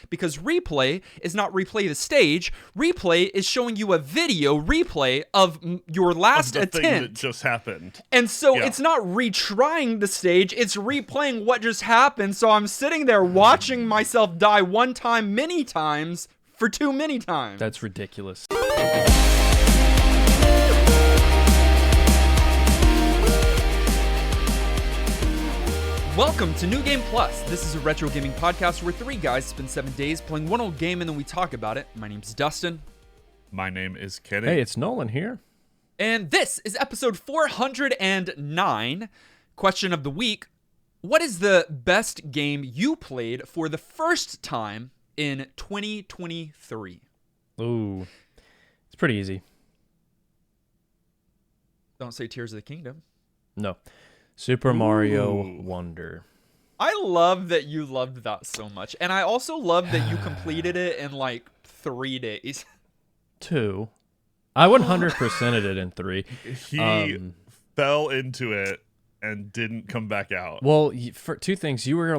Because replay is not replay the stage. Replay is showing you a video replay of your last of the attempt. thing that just happened. And so it's not retrying the stage, it's replaying what just happened. So I'm sitting there watching myself die one time, many times, for too many times. That's ridiculous. Welcome to New Game Plus. This is a retro gaming podcast where three guys spend 7 days playing one old game and then we talk about it. My name's Dustin. My name is Kenny. Hey, it's Nolan here. And this is episode 409. Question of the week. What is the best game you played for the first time in 2023? Ooh, it's pretty easy. Don't say Tears of the Kingdom. No. Super Mario Wonder. I love that you loved that so much. And I also love that you completed it in like 3 days. 2. I 100%ed it in 3. He fell into it and didn't come back out. Well, for 2 things, you were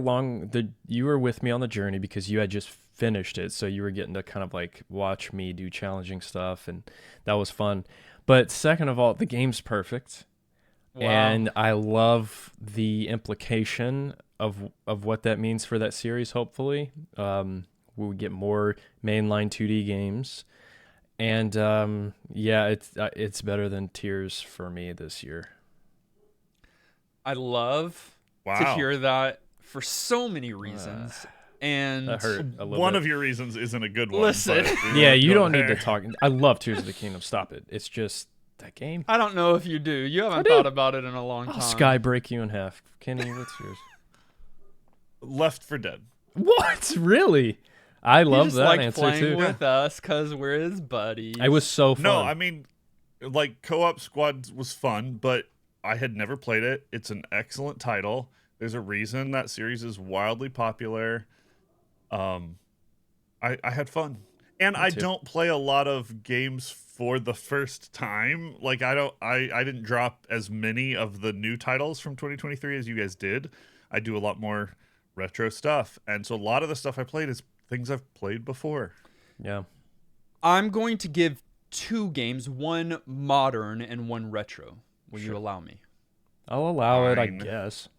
with me on the journey because you had just finished it, so you were getting to kind of like watch me do challenging stuff, and that was fun. But second of all, the game's perfect. Wow. And I love the implication of what that means for that series, hopefully. We'll get more mainline 2D games. And it's better than Tears for me this year. I love to hear that for so many reasons. And that hurt a little one bit. of your reasons isn't a good one. Listen. Yeah, you don't need to talk. I love Tears of the Kingdom. Stop it. It's just that game. I don't know if you do. You haven't thought about it in a long time. I'll sky break you in half. Kenny, what's yours? Left 4 Dead. What? Really? I love that answer playing too. with us because we're his buddies. It was so fun. No, I mean, like co-op squad was fun, but I had never played it. It's an excellent title. There's a reason that series is wildly popular. I had fun. And I don't play a lot of games for the first time. Like I didn't drop as many of the new titles from 2023 as you guys did. I do a lot more retro stuff. And so a lot of the stuff I played is things I've played before. Yeah. I'm going to give 2 games, one modern and one retro. Will you allow me? I'll allow it, I Fine. guess.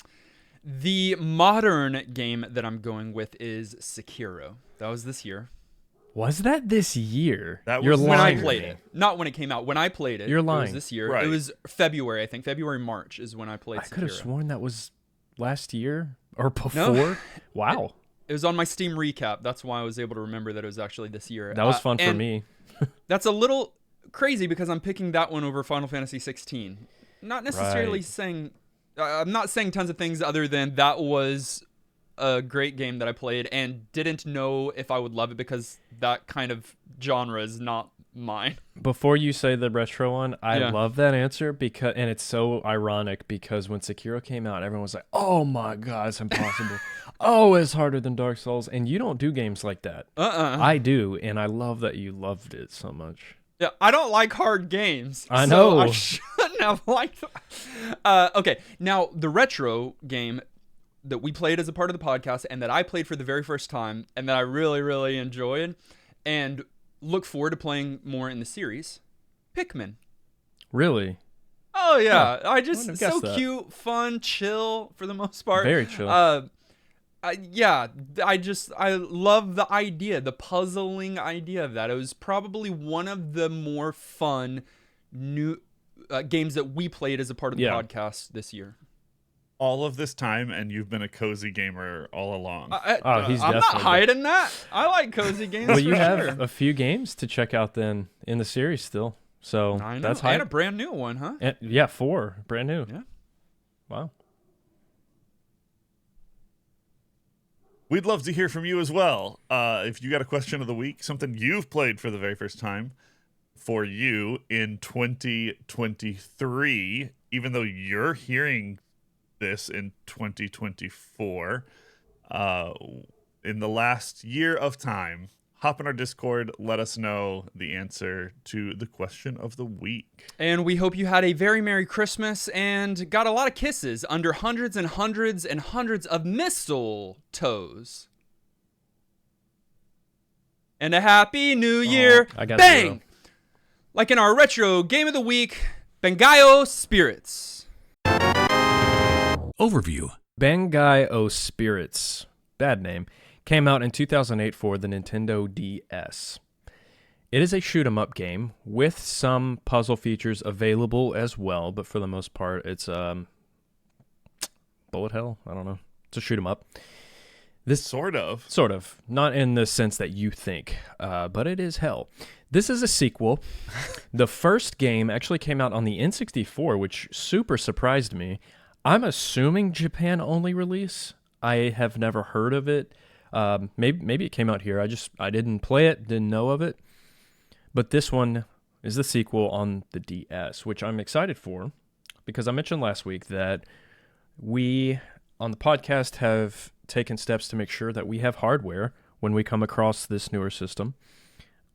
The modern game that I'm going with is Sekiro. That was this year. Was that this year? That You're was When lying. I played it. Not when it came out. When I played it. You're It lying. was this year. Right. It was February, I think. February, March is when I played I Sekiro. could have sworn that was last year or before. No. Wow. It was on my Steam recap. That's why I was able to remember that it was actually this year. That was fun for and me. That's a little crazy because I'm picking that one over Final Fantasy 16. Not necessarily Right. saying... I'm not saying tons of things other than that was a great game that I played and didn't know if I would love it because that kind of genre is not mine. Before you say the retro one, I Yeah. love that answer and it's so ironic because when Sekiro came out, everyone was like, "Oh my god, it's impossible. Oh, it's harder than Dark Souls." And you don't do games like that. I do, and I love that you loved it so much. Yeah, I don't like hard games. I so know. I shouldn't have liked that. Okay, now the retro game that we played as a part of the podcast and that I played for the very first time and that I really, really enjoyed and look forward to playing more in the series, Pikmin. Really? Oh, yeah. Huh. I wouldn't just, have so guessed that. cute, fun, chill for the most part. Very chill. I love the idea, the puzzling idea of that. It was probably one of the more fun new games that we played as a part of the podcast this year. All of this time, and you've been a cozy gamer all along. He's I'm not definitely hiding that. I like cozy games. Well, you for have sure. a few games to check out then in the series still. So I know. that's and hype. a brand new one, huh? Yeah, 4. Brand new. Yeah. Wow. We'd love to hear from you as well. If you got a question of the week, something you've played for the very first time for you in 2023, even though you're hearing this in 2024, in the last year of time, hop in our Discord, let us know the answer to the question of the week. And we hope you had a very Merry Christmas and got a lot of kisses under hundreds and hundreds and hundreds of mistletoes. and a happy new year. I got Bang! 0. Like in our retro game of the week, Bangai-O Spirits. Overview. Bangai-O Spirits, bad name, came out in 2008 for the Nintendo DS. It is a shoot-'em-up game with some puzzle features available as well, but for the most part, it's bullet hell. I don't know. It's a shoot-'em-up. This Sort of. not in the sense that you think, but it is hell. This is a sequel. The first game actually came out on the N64, which super surprised me. I'm assuming Japan only release. I have never heard of it. Maybe it came out here. I didn't play it, didn't know of it. But this one is the sequel on the DS, which I'm excited for because I mentioned last week that we on the podcast have taken steps to make sure that we have hardware when we come across this newer system.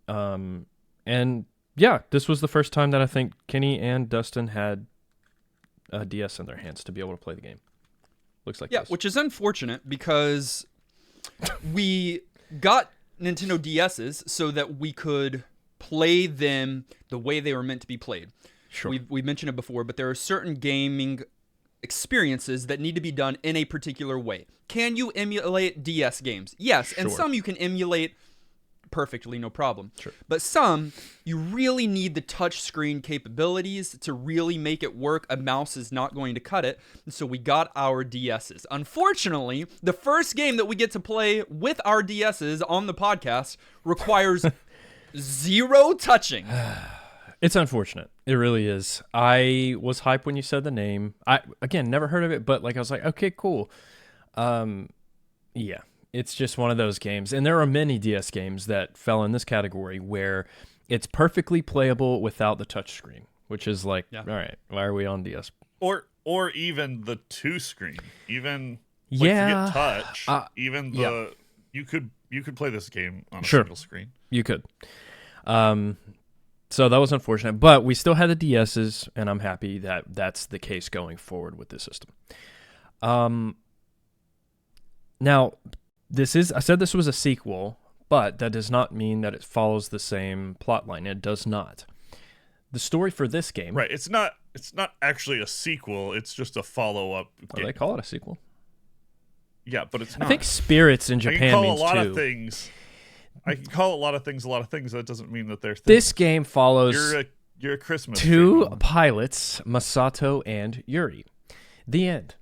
And yeah, this was the first time that I think Kenny and Dustin had a DS in their hands to be able to play the game. Looks like this. Which is unfortunate because we got Nintendo DSs so that we could play them the way they were meant to be played. Sure. We've mentioned it before, but there are certain gaming experiences that need to be done in a particular way. Can you emulate DS games? Yes, and Sure. some you can emulate perfectly, no problem. Sure. But some, you really need the touch screen capabilities to really make it work. A mouse is not going to cut it. And so we got our DSs. Unfortunately, the first game that we get to play with our DSs on the podcast requires 0 touching. It's unfortunate. It really is. I was hyped when you said the name. I, again, never heard of it, but I was like, okay, cool. Yeah, it's just one of those games. And there are many DS games that fell in this category where it's perfectly playable without the touchscreen, which is all right, why are we on DS? Or even the 2-screen. Even Yeah. forget touch. Even the yeah. you could play this game on a Sure. single screen. You could. So that was unfortunate, but we still had the DSs, and I'm happy that that's the case going forward with this system. Now, I said this was a sequel, but that does not mean that it follows the same plot line. It does not. The story for this game... Right. It's not actually a sequel. It's just a follow-up game. They call it a sequel. Yeah, but it's not. I think spirits in I can Japan call means a lot two. of things. I can call a lot of things. That doesn't mean that they're things. This game follows You're a Christmas two tree, Mom. pilots, Masato and Yuri. The end.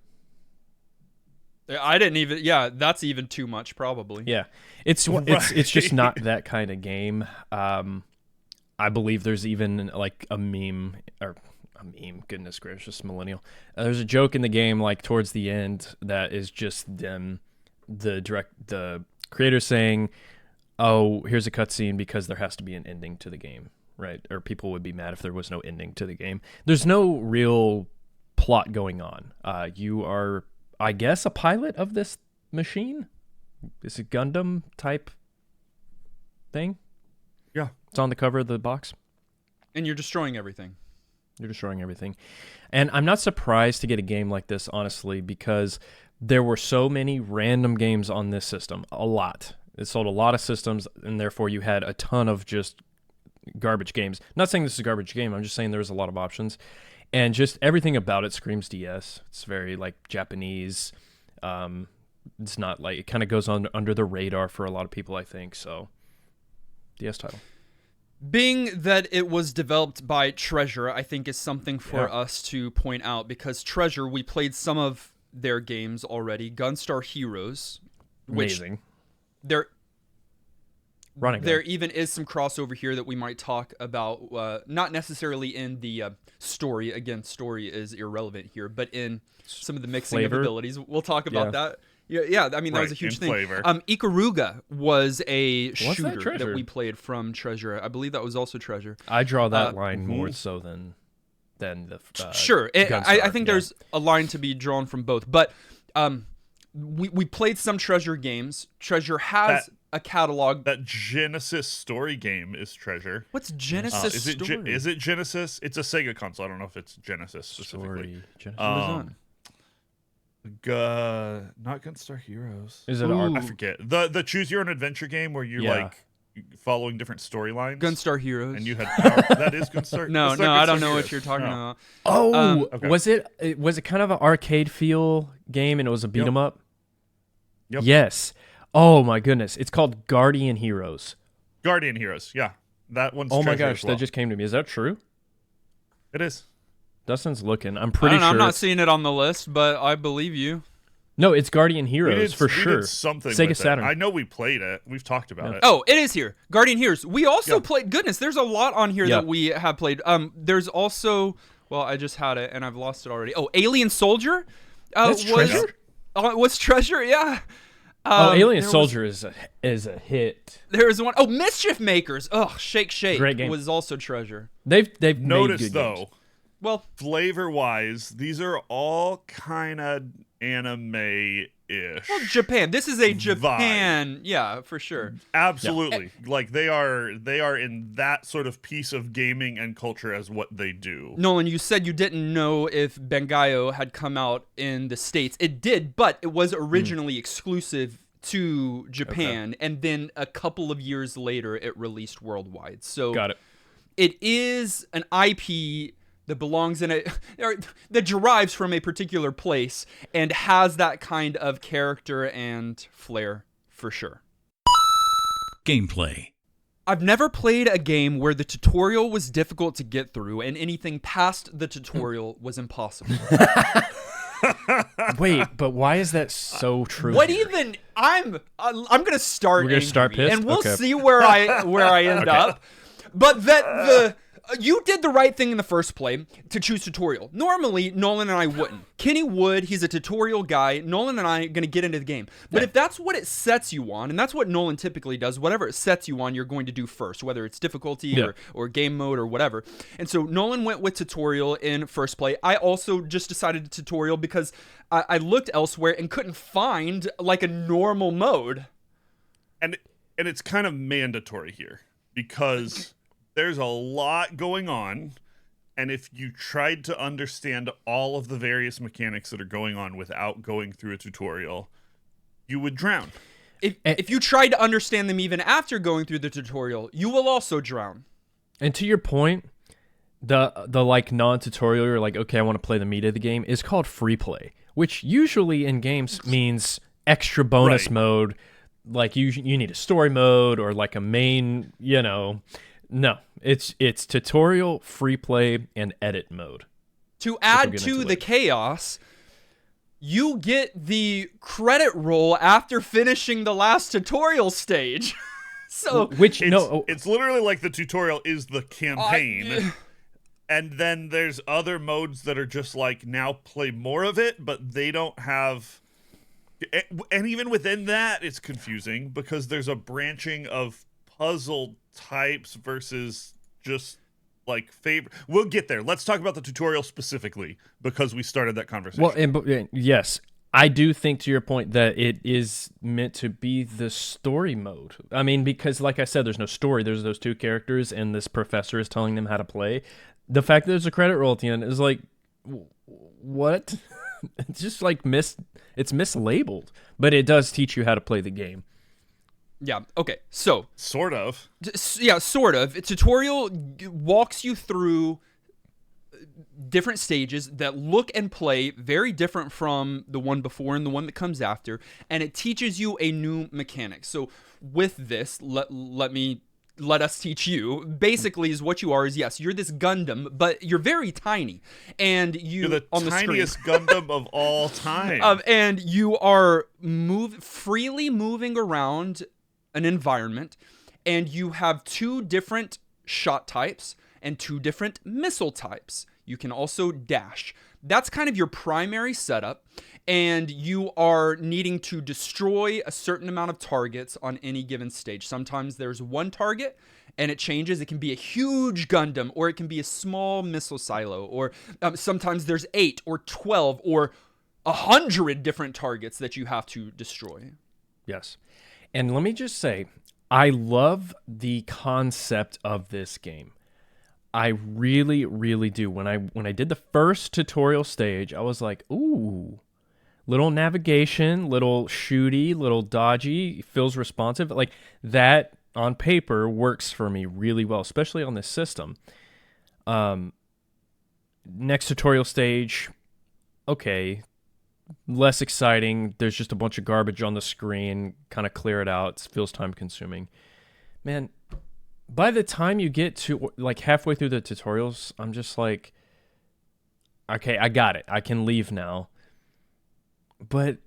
I didn't even. Yeah, that's even too much, probably. Yeah, it's just not that kind of game. I believe there's even like a meme. Goodness gracious, millennial. There's a joke in the game like towards the end that is just them, the creator saying, "Oh, here's a cutscene because there has to be an ending to the game." Right? Or people would be mad if there was no ending to the game. There's no real plot going on. You are, I guess, a pilot of this machine. It's a Gundam type thing. Yeah. It's on the cover of the box. And you're destroying everything. You're destroying everything. And I'm not surprised to get a game like this, honestly, because there were so many random games on this system. A lot. It sold a lot of systems, and therefore you had a ton of just garbage games. Not saying this is a garbage game. I'm just saying there was a lot of options. And just everything about it screams DS. It's very, like, Japanese. It's not, like, it kind of goes under the radar for a lot of people, I think. So, DS title. Being that it was developed by Treasure, I think is something for us to point out, because Treasure, we played some of their games already. Gunstar Heroes, which Amazing. there Running even is some crossover here that we might talk about, not necessarily in the story. Again, story is irrelevant here, but in some of the mixing Flavor. of abilities. We'll talk about that. Yeah, I mean, that was a huge thing. Flavor. Ikaruga was a that shooter Treasure? that we played from Treasure. I believe that was also Treasure. I draw that line more so than the Sure. Gunstar, I think there's a line to be drawn from both. But we played some Treasure games. Treasure has a catalog. That Genesis story game is Treasure. What's Genesis story? Is it Genesis? It's a Sega console. I don't know if it's Genesis specifically. story. Genesis. What is that? Not Gunstar Heroes. Is it Ooh. art? I forget. The choose your own adventure game where you like following different storylines. Gunstar Heroes. And you had power. That is Gunstar. No, Gunstar I don't know Heroes. what you're talking No. about. Oh, Okay. was it kind of an arcade feel game and it was a beat 'em up? Yep. Yes. Oh my goodness. It's called Guardian Heroes. Guardian Heroes. Yeah, that one's. Oh my treasure gosh, as well. that just came to me. Is that true? It is. Dustin's looking. I'm I pretty don't know, sure. I'm not seeing it on the list, but I believe you. No, it's Guardian We Heroes did, for we sure. Did something Sega with Saturn. It. I know we played it. We've talked about it. Oh, it is here. Guardian Heroes. We also Yeah. played. Goodness, there's a lot on here Yeah. that we have played. There's also. Well, I just had it and I've lost it already. Oh, Alien Soldier. That's Treasure? Was Treasure? Yeah. Alien there Soldier is a hit. There was one. Oh, Mischief Makers. Ugh, Shake Great game. was also Treasure. They've made Notice good though, games. Well, flavor-wise, these are all kind of anime-ish. well, Japan. This is a Japan. Yeah, for sure. Absolutely. Like they are in that sort of piece of gaming and culture as what they do. Nolan, you said you didn't know if Bangai-O had come out in the States. It did, but it was originally exclusive to Japan, and then a couple of years later, it released worldwide. So Got it. it is an IP that belongs in it, that derives from a particular place and has that kind of character and flair for sure. Gameplay. I've never played a game where the tutorial was difficult to get through and anything past the tutorial was impossible. Wait, but why is that so true? What here? even? I'm gonna start. We're gonna start angry, pissed? and we'll Okay. see where I end up. But that you did the right thing in the first play to choose tutorial. Normally, Nolan and I wouldn't. Kenny would. He's a tutorial guy. Nolan and I are gonna get into the game. But if that's what it sets you on, and that's what Nolan typically does, whatever it sets you on, you're going to do first, whether it's difficulty or game mode or whatever. And so Nolan went with tutorial in first play. I also just decided tutorial because I looked elsewhere and couldn't find like a normal mode. And it's kind of mandatory here because there's a lot going on, and if you tried to understand all of the various mechanics that are going on without going through a tutorial, you would drown. If you tried to understand them even after going through the tutorial, you will also drown. And to your point, the like non-tutorial, you're like, okay, I want to play the meat of the game, is called free play, which usually in games means extra bonus Right. mode, like you need a story mode or like a main, No, it's tutorial, free play, and edit mode. To add get to into the later. chaos, you get the credit roll after finishing the last tutorial stage. So Which It's literally like the tutorial is the campaign. And then there's other modes that are just like, now play more of it, but they don't have... And even within that, it's confusing because there's a branching of puzzle types versus just like favorite. We'll get there. Let's talk about the tutorial specifically because we started that conversation. Well, yes, I do think to your point that it is meant to be the story mode. I mean, because like I said, there's no story. There's those two characters, and this professor is telling them how to play. The fact that there's a credit roll at the end is like, what? It's just like it's mislabeled, but it does teach you how to play the game. yeah, okay. So Sort of. yeah, sort of. A tutorial walks you through different stages that look and play very different from the one before and the one that comes after, and it teaches you a new mechanic. So with this, let us teach you. Basically, is what you are is, yes, you're this Gundam, but you're very tiny, and You're the on the tiniest screen. Gundam of all time. And you are freely moving around an environment, and you have two different shot types and two different missile types. You can also dash. That's kind of your primary setup, and you are needing to destroy a certain amount of targets on any given stage. Sometimes there's one target, and it changes. It can be a huge Gundam, or it can be a small missile silo, or sometimes there's 8 or 12 or 100 different targets that you have to destroy. Yes. And let me just say, I love the concept of this game. I really, really do. When I did the first tutorial stage, I was like, ooh, little navigation, little shooty, little dodgy, feels responsive. Like that on paper works for me really well, especially on this system. Next tutorial stage, okay, less exciting. There's just a bunch of garbage on the screen. Kind of clear it out. It feels time consuming. Man, by the time you get to like halfway through the tutorials, I'm just like, okay, I got it. I can leave now. But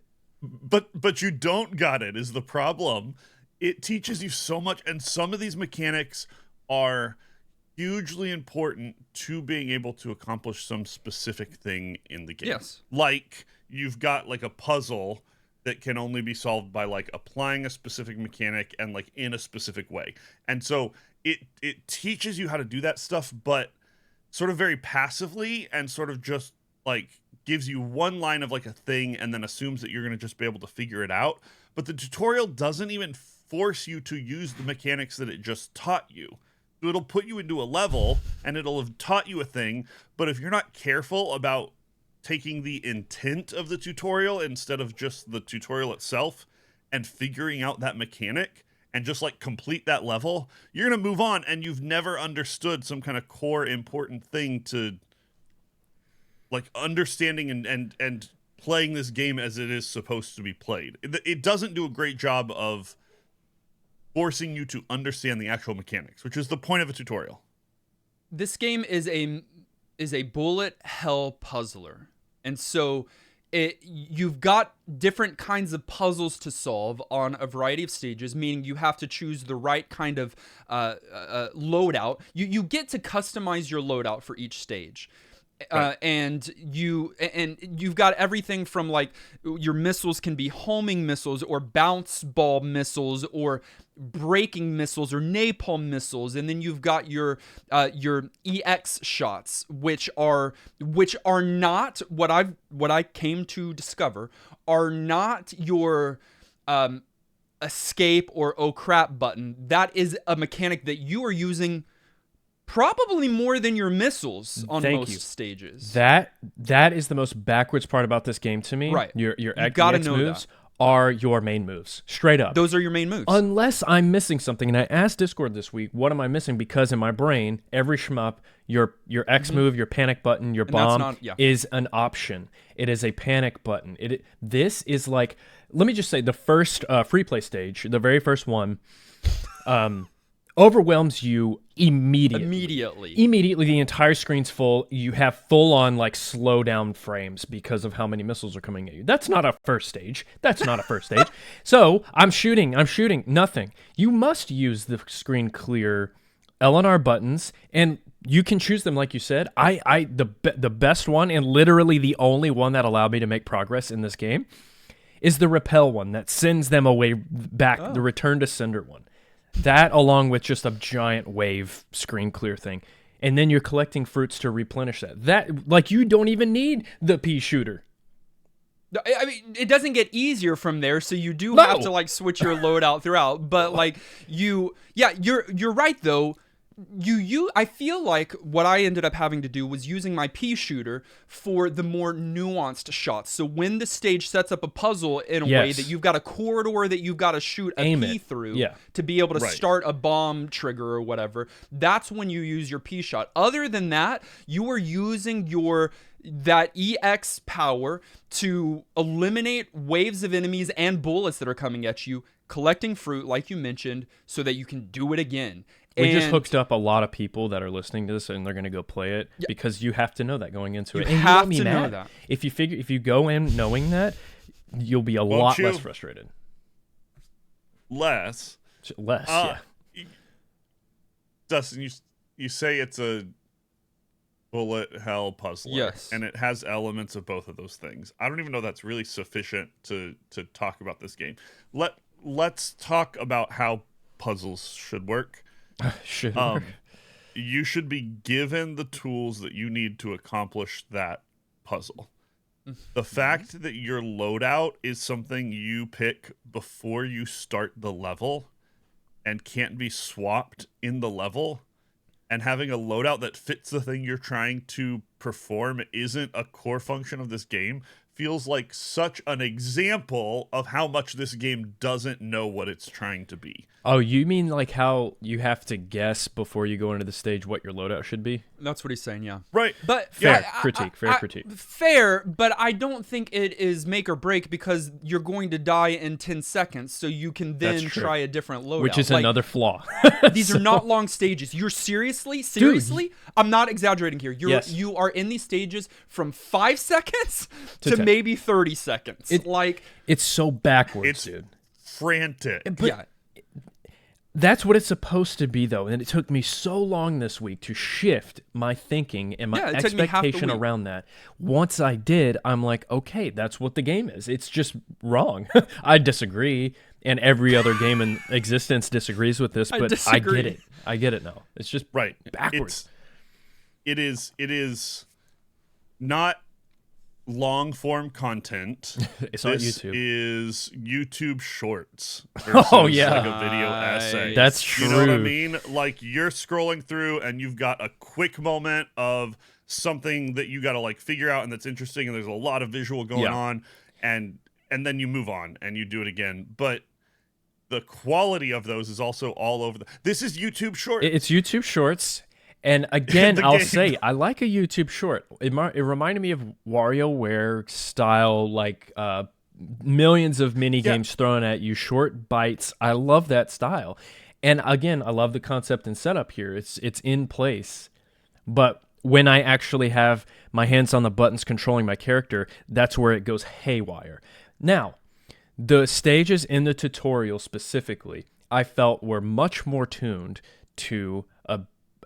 you don't got it is the problem. It teaches you so much, and some of these mechanics are hugely important to being able to accomplish some specific thing in the game. Yes. Like you've got like a puzzle that can only be solved by like applying a specific mechanic and like in a specific way. And so it teaches you how to do that stuff, but sort of very passively, and sort of just like gives you one line of like a thing and then assumes that you're going to just be able to figure it out. But the tutorial doesn't even force you to use the mechanics that it just taught you. So it'll put you into a level and it'll have taught you a thing, but if you're not careful about taking the intent of the tutorial instead of just the tutorial itself and figuring out that mechanic and just like complete that level, you're going to move on, and you've never understood some kind of core important thing to like understanding and playing this game as it is supposed to be played. It doesn't do a great job of forcing you to understand the actual mechanics, which is the point of a tutorial. This game is a bullet hell puzzler. And so you've got different kinds of puzzles to solve on a variety of stages, meaning you have to choose the right kind of loadout. You get to customize your loadout for each stage. Right. And you've got everything from like your missiles can be homing missiles or bounce ball missiles or breaking missiles or napalm missiles, and then you've got your EX shots, which are not what I came to discover are not your escape or oh crap button. That is a mechanic that you are using probably more than your missiles on most stages. That is the most backwards part about this game to me. Right. Your gotta EX know moves are your main moves. Straight up. Those are your main moves. Unless I'm missing something. And I asked Discord this week, what am I missing? Because in my brain, every shmup, your X move, your panic button, your bomb is an option. It is a panic button. This is like, let me just say, the first free play stage, the very first one, overwhelms you immediately. Immediately, the entire screen's full. You have full-on like slow down frames because of how many missiles are coming at you. That's not a first stage. So I'm shooting, nothing. You must use the screen clear L&R buttons, and you can choose them like you said. The best one, and literally the only one that allowed me to make progress in this game, is the repel one that sends them away back, the return to sender one. That, along with just a giant wave screen clear thing. And then you're collecting fruits to replenish that. That, like, you don't even need the pea shooter. I mean, it doesn't get easier from there, so you do have to, like, switch your loadout throughout. But, like, you're right, though. I feel like what I ended up having to do was using my pea shooter for the more nuanced shots. So when the stage sets up a puzzle in a way that you've got a corridor that you've got to shoot a pea through to be able to start a bomb trigger or whatever, that's when you use your pea shot. Other than that, you are using that EX power to eliminate waves of enemies and bullets that are coming at you, collecting fruit, like you mentioned, so that you can do it again. We just hooked up a lot of people that are listening to this, and they're going to go play it because you have to know that going into it. You have to know that. If you go in knowing that, you'll be a lot less frustrated. Less. Yeah. Dustin, you say it's a bullet hell puzzler. Yes. And it has elements of both of those things. I don't even know that's really sufficient to talk about this game. Let's talk about how puzzles should work. You should be given the tools that you need to accomplish that puzzle. The fact that your loadout is something you pick before you start the level and can't be swapped in the level, and having a loadout that fits the thing you're trying to perform isn't a core function of this game, feels like such an example of how much this game doesn't know what it's trying to be. Oh, you mean like how you have to guess before you go into the stage what your loadout should be? That's what he's saying, yeah. Right. But Fair critique. Fair, but I don't think it is make or break because you're going to die in 10 seconds, so you can then try a different loadout. Which is another flaw. These are not long stages. You're seriously, Dude. I'm not exaggerating here. You are in these stages from 5 seconds to maybe 30 seconds. It's so backwards, dude. Frantic. But that's what it's supposed to be, though, and it took me so long this week to shift my thinking and my expectation around that. Once I did, I'm like, okay, that's what the game is. It's just wrong. I disagree, and every other game in existence disagrees with this, but I get it. I get it now. It's just backwards. It is not long form content. It's on YouTube. This is YouTube Shorts. Oh yeah, like a video essay. That's true. You know what I mean? Like you're scrolling through and you've got a quick moment of something that you got to like figure out and that's interesting and there's a lot of visual going on and then you move on and you do it again. But the quality of those is also all over. This is YouTube Shorts. It's YouTube Shorts. And again, I'll say, I like a YouTube short. It reminded me of WarioWare style, like millions of mini games thrown at you, short bites. I love that style. And again, I love the concept and setup here. It's in place. But when I actually have my hands on the buttons controlling my character, that's where it goes haywire. Now, the stages in the tutorial specifically, I felt were much more tuned to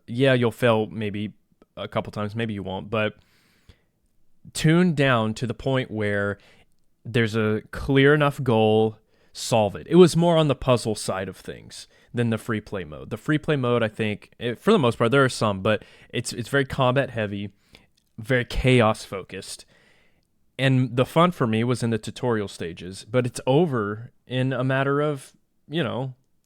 you'll fail maybe a couple times, maybe you won't, but tuned down to the point where there's a clear enough goal, solve it. It was more on the puzzle side of things than the free play mode. The free play mode, I think, for the most part, there are some, but it's very combat heavy, very chaos focused. And the fun for me was in the tutorial stages, but it's over in a matter of,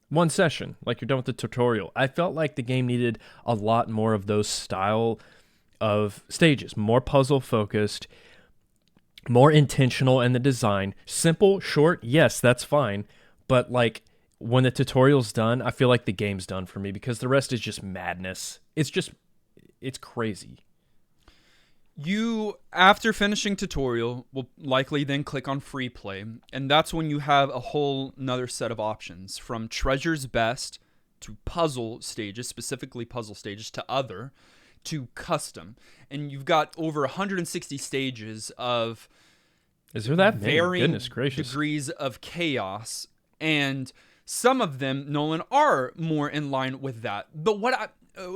one session, like you're done with the tutorial. I felt like the game needed a lot more of those style of stages, more puzzle focused, more intentional in the design. Simple, short, yes, that's fine. But like when the tutorial's done, I feel like the game's done for me because the rest is just madness. It's crazy. You, after finishing tutorial, will likely then click on free play, and that's when you have a whole nother set of options, from treasures best to puzzle stages, specifically puzzle stages, to other, to custom. And you've got over 160 stages of varying degrees of chaos, and some of them, Nolan, are more in line with that. But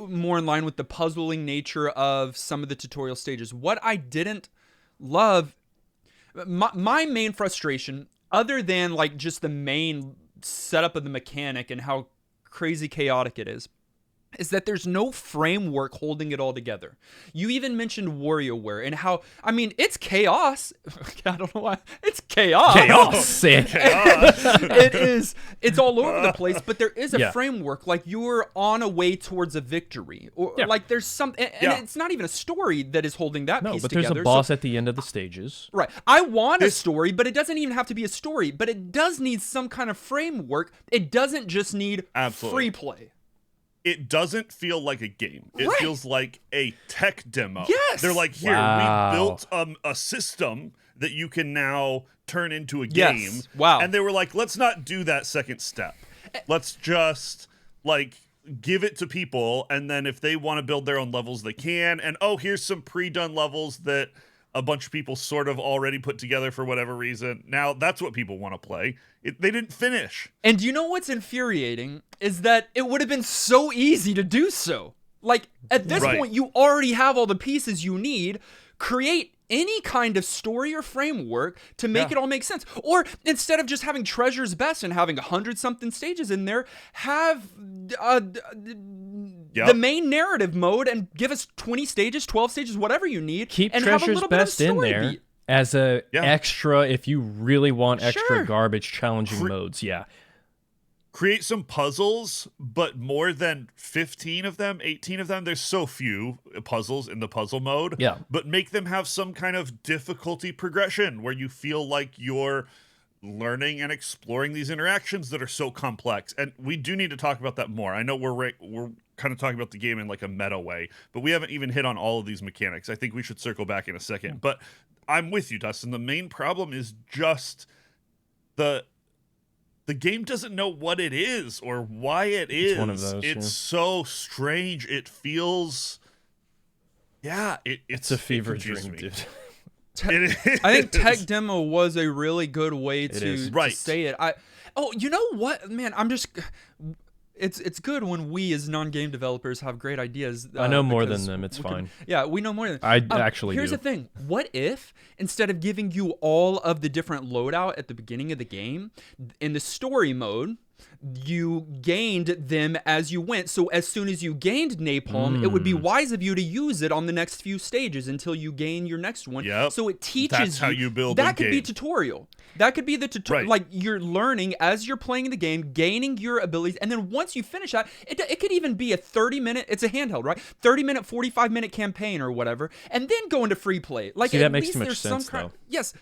more in line with the puzzling nature of some of the tutorial stages. What I didn't love, my main frustration, other than like just the main setup of the mechanic and how crazy chaotic it is that there's no framework holding it all together. You even mentioned WarioWare and how, it's chaos. I don't know why. It's chaos. It's all over the place, but there is a framework. Like you're on a way towards a victory. Or like there's some, and it's not even a story that is holding that piece together. There's a boss at the end of the stages. Right. I want a story, but it doesn't even have to be a story, but it does need some kind of framework. It doesn't just need free play. It doesn't feel like a game. It feels like a tech demo. Yes. They're like, here, we built a system that you can now turn into a game. Wow. And they were like, let's not do that second step. Let's just give it to people. And then if they want to build their own levels, they can. And here's some pre-done levels that a bunch of people sort of already put together for whatever reason. Now that's what people want to play. They didn't finish. And do you know what's infuriating is that it would have been so easy to do so. Like at this point, you already have all the pieces you need. Create any kind of story or framework to make it all make sense. Or instead of just having treasures best and having 100-something stages in there, have the main narrative mode and give us 20 stages, 12 stages, whatever you need. Keep and treasures have a little best bit of in there beat. as a extra if you really want extra garbage challenging modes. Yeah. create some puzzles, but more than 15 of them, 18 of them, there's so few puzzles in the puzzle mode. Yeah. But make them have some kind of difficulty progression where you feel like you're learning and exploring these interactions that are so complex. And we do need to talk about that more. I know we're kind of talking about the game in like a meta way, but we haven't even hit on all of these mechanics. I think we should circle back in a second. But I'm with you, Dustin. The main problem is just the game doesn't know what it is or why it is. It's one of those. It's so strange. It feels, it's a fever dream, me. dude. I think tech demo was a really good way It to is. say it. You know what, man? It's good when we as non-game developers have great ideas. I know more than because them. It's fine. Yeah, we know more than I actually Here's do. the thing. What if, instead of giving you all of the different loadout at the beginning of the game, in the story mode, you gained them as you went. So as soon as you gained napalm, it would be wise of you to use it on the next few stages until you gain your next one. Yep. So it teaches That's how you build a That could be game. tutorial. That could be the tutorial. Right. Like you're learning as you're playing the game, gaining your abilities, and then once you finish that, it could even be a 30-minute. It's a handheld, right? 30-minute, 45-minute campaign or whatever, and then go into free play. Like See, at that makes least too much there's sense, some kind. though. Yes.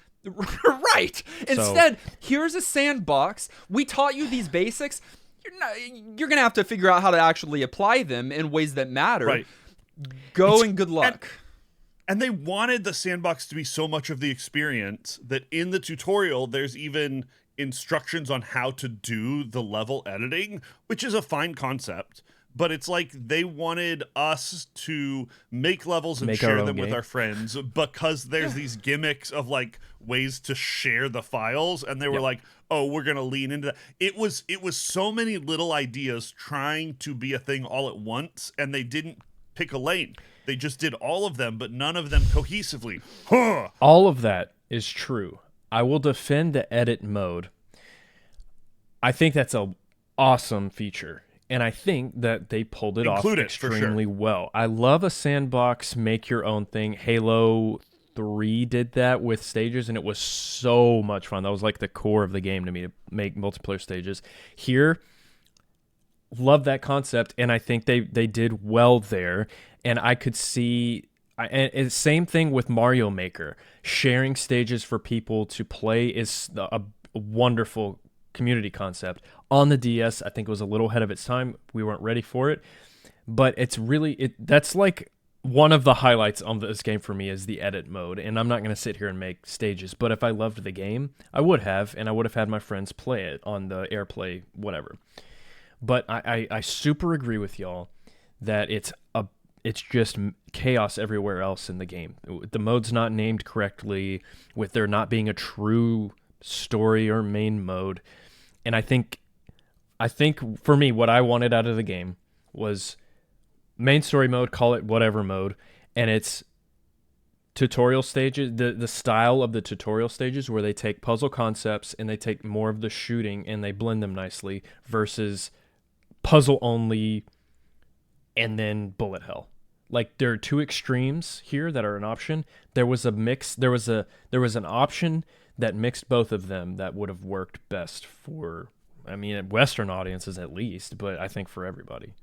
Right. Instead, here's a sandbox. We taught you these basics. You're gonna have to figure out how to actually apply them in ways that matter. Right. Go and good luck. And they wanted the sandbox to be so much of the experience that in the tutorial, there's even instructions on how to do the level editing, which is a fine concept. But it's like they wanted us to make levels and Make our share own them with game. our friends because there's these gimmicks of like ways to share the files. And they were like, oh, we're going to lean into that. It was so many little ideas trying to be a thing all at once. And they didn't pick a lane. They just did all of them, but none of them cohesively. Huh. All of that is true. I will defend the edit mode. I think that's a awesome feature. And I think that they pulled it off extremely well. I love a sandbox, make your own thing. Halo 3 did that with stages, and it was so much fun. That was like the core of the game to me, to make multiplayer stages. Here, love that concept, and I think they did well there. And I could see... And same thing with Mario Maker. Sharing stages for people to play is a wonderful community concept. On the DS, I think it was a little ahead of its time. We weren't ready for it. But it's really... that's like one of the highlights on this game for me is the edit mode. And I'm not going to sit here and make stages. But if I loved the game, I would have. And I would have had my friends play it on the AirPlay, whatever. But I super agree with y'all that it's just chaos everywhere else in the game. The mode's not named correctly, with there not being a true story or main mode. And I think for me, what I wanted out of the game was main story mode, call it whatever mode, and it's tutorial stages, the style of the tutorial stages where they take puzzle concepts and they take more of the shooting and they blend them nicely versus puzzle only and then bullet hell. Like there are two extremes here that are an option. There was a mix. There was an option that mixed both of them that would have worked best for, I mean, Western audiences at least, but I think for everybody.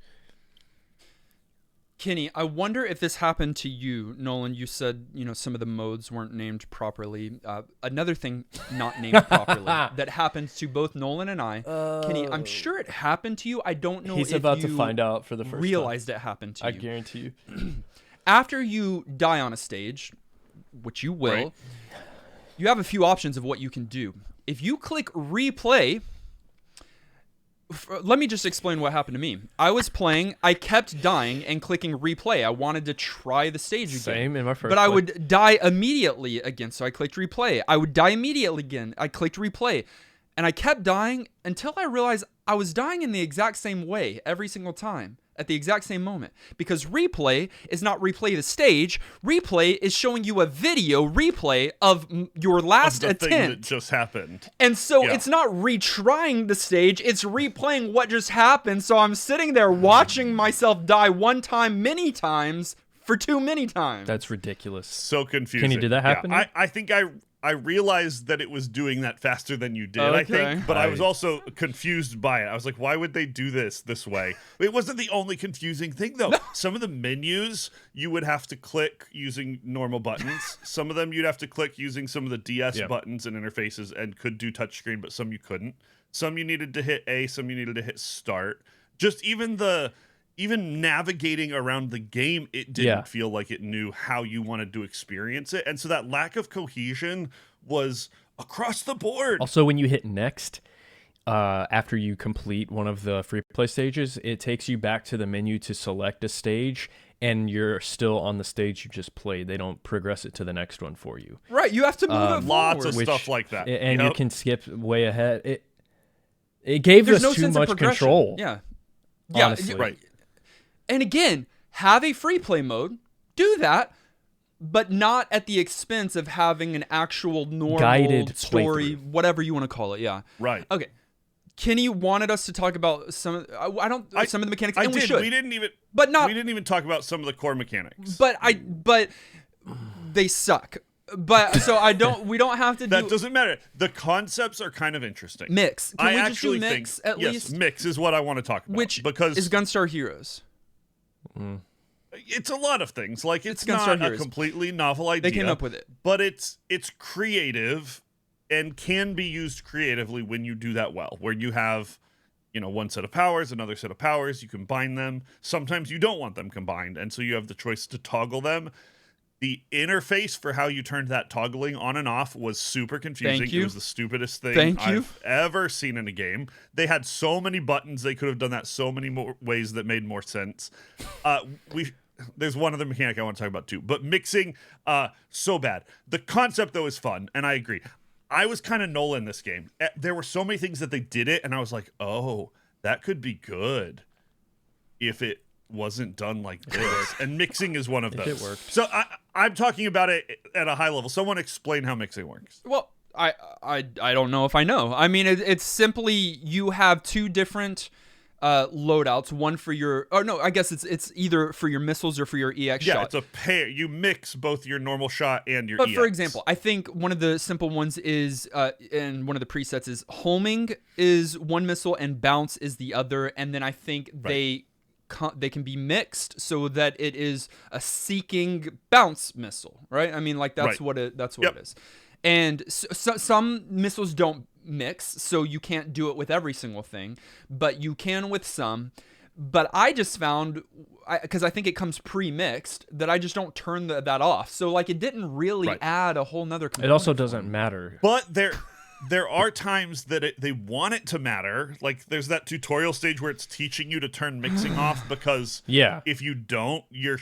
Kenny, I wonder if this happened to you. Nolan, you said, some of the modes weren't named properly. Another thing not named properly that happens to both Nolan and I. Kenny, I'm sure it happened to you. I don't know He's if about you to find out for the first realized it happened to time. you. I guarantee you. After you die on a stage, which you will, Right. you have a few options of what you can do. If you click replay... Let me just explain what happened to me. I was playing, I kept dying and clicking replay. I wanted to try the stage again. Same in my first But I play. would die immediately again, so I clicked replay. I would die immediately again. I clicked replay. And I kept dying until I realized I was dying in the exact same way every single time. At the exact same moment. Because replay is not replay the stage. Replay is showing you a video replay of your last Of the thing that attempt. just happened. And so Yeah. it's not retrying the stage, it's replaying what just happened. So I'm sitting there watching myself die one time, many times, for too many times. That's ridiculous. So confusing. Kenny, did that happen to Yeah, you? I think I realized that it was doing that faster than you did, I think, but I was also confused by it. I was like, why would they do this way? It wasn't the only confusing thing, though. No. Some of the menus you would have to click using normal buttons. Some of them you'd have to click using some of the DS buttons and interfaces and could do touchscreen, but some you couldn't. Some you needed to hit A, some you needed to hit start. Just even navigating around the game, it didn't feel like it knew how you wanted to experience it. And so that lack of cohesion was across the board. Also, when you hit next, after you complete one of the free play stages, it takes you back to the menu to select a stage, and you're still on the stage you just played. They don't progress it to the next one for you. Right, you have to move it lots forward. of stuff like that. And you can skip way ahead. It gave us too much control. Yeah. Honestly. Right. And again, have a free play mode, do that, but not at the expense of having an actual normal guided story, playthrough. whatever you want to call it. Yeah. Right. Okay. Kenny wanted us to talk about some of the mechanics, and we should. We didn't even talk about some of the core mechanics. But they suck. But so we don't have to do that. Doesn't matter. The concepts are kind of interesting. Mix. Can we just do mix think, at least? Yes, mix is what I want to talk about. Which because is Gunstar Heroes. It's a lot of things. Like it's Gunstar not Heroes. a completely novel idea. They came up with it. But it's creative and can be used creatively when you do that well. Where you have, one set of powers, another set of powers, you combine them. Sometimes you don't want them combined, and so you have the choice to toggle them. The interface for how you turned that toggling on and off was super confusing. Thank you. It was the stupidest thing I've ever seen in a game. They had so many buttons. They could have done that so many more ways that made more sense. There's one other mechanic I want to talk about too. But mixing, so bad. The concept, though, is fun, and I agree. I was kind of Nola in this game. There were so many things that they did it, and I was like, oh, that could be good if it wasn't done like this. And mixing is one of those. It worked. So I'm talking about it at a high level. Someone explain how mixing works. Well, I don't know if I know. I mean, it's simply you have two different loadouts. One for your, I guess it's either for your missiles or for your EX shot. Yeah, it's a pair. You mix both your normal shot and your But EX. for example, I think one of the simple ones is, and one of the presets is homing is one missile and bounce is the other. And then I think they can be mixed so that it is a seeking bounce missile, right? I mean, like that's what it is. And so some missiles don't mix, so you can't do it with every single thing, but you can with some. But I just found, because I think it comes pre-mixed, that I just don't turn that off. So like it didn't really add a whole nother component. It also doesn't matter. But there are times that they want it to matter. Like there's that tutorial stage where it's teaching you to turn mixing off because if you don't, your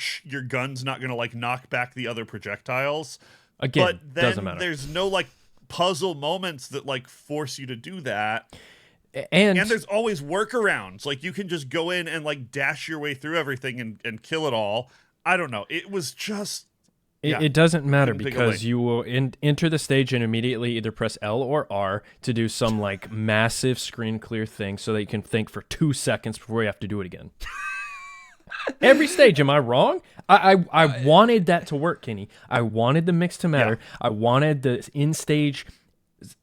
gun's not going to like knock back the other projectiles. Again, but then doesn't matter. There's no like puzzle moments that like force you to do that. And there's always workarounds. Like you can just go in and like dash your way through everything and kill it all. I don't know. It was just It doesn't matter because you will enter the stage and immediately either press L or R to do some like massive screen clear thing so that you can think for 2 seconds before you have to do it again. Every stage, am I wrong? I wanted that to work, Kenny. I wanted the mix to matter. I wanted the in-stage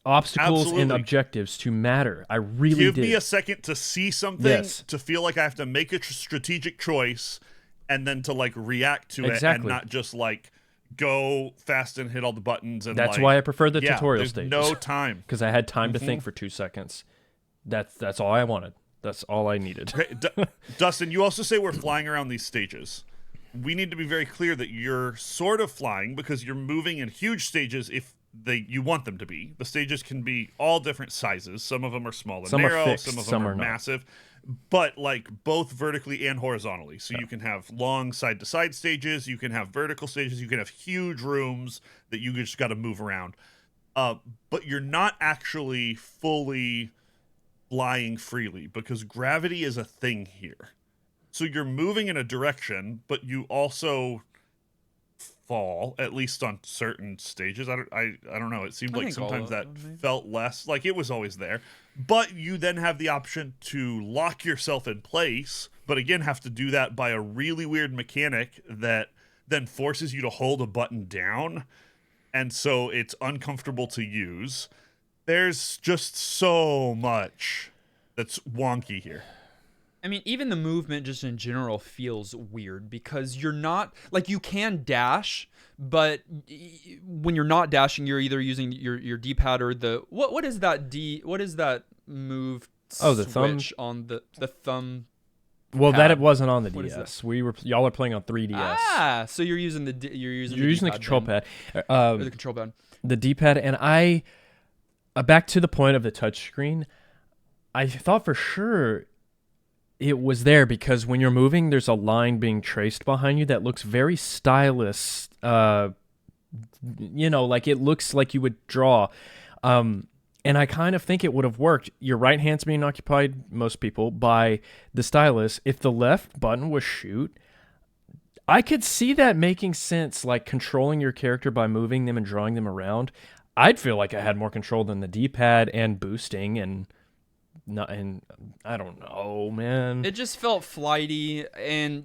obstacles and objectives to matter. I really did. Give me a second to see something, to feel like I have to make a strategic choice, and then to like react to it and not just like go fast and hit all the buttons. And that's why I prefer the tutorial stage. No time. Because I had time to think for 2 seconds. That's all I wanted. That's all I needed. Okay, Dustin, you also say we're flying around these stages. We need to be very clear that you're sort of flying because you're moving in huge stages if you want them to be. The stages can be all different sizes. Some of them are small and narrow. Fixed, some of them are massive. But like both vertically and horizontally. So you can have long side-to-side stages. You can have vertical stages. You can have huge rooms that you just got to move around. But you're not actually fully flying freely because gravity is a thing here. So you're moving in a direction, but you also fall, at least on certain stages. I don't know. It seemed like sometimes that felt less like it was always there. But you then have the option to lock yourself in place, but again have to do that by a really weird mechanic that then forces you to hold a button down. and so it's uncomfortable to use. There's just so much that's wonky here. I mean, even the movement just in general feels weird because you're not like you can dash, but when you're not dashing, you're either using your D-pad or the what is that move? Oh, the thumb on the thumb. Well, pad. that it wasn't on the What is DS. Y'all are playing on 3DS. Ah, so you're using the control pad. Or the control pad. The D-pad, and back to the point of the touchscreen, I thought for sure it was there because when you're moving, there's a line being traced behind you that looks very stylish. Like it looks like you would draw. And I kind of think it would have worked. Your right hand's being occupied, most people, by the stylus. If the left button was shoot, I could see that making sense, like controlling your character by moving them and drawing them around. I'd feel like I had more control than the D-pad and boosting and I don't know, man. It just felt flighty, and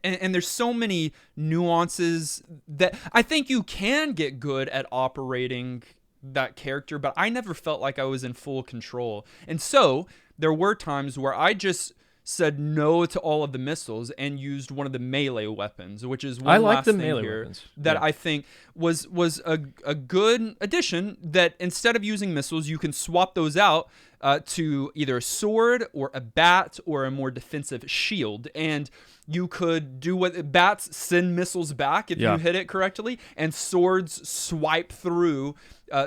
and there's so many nuances that I think you can get good at operating that character, but I never felt like I was in full control. And so there were times where I just said no to all of the missiles and used one of the melee weapons, which is one last thing here that I think was a good addition, that instead of using missiles, you can swap those out to either a sword or a bat or a more defensive shield. And you could do what bats send missiles back if you hit it correctly, and swords swipe through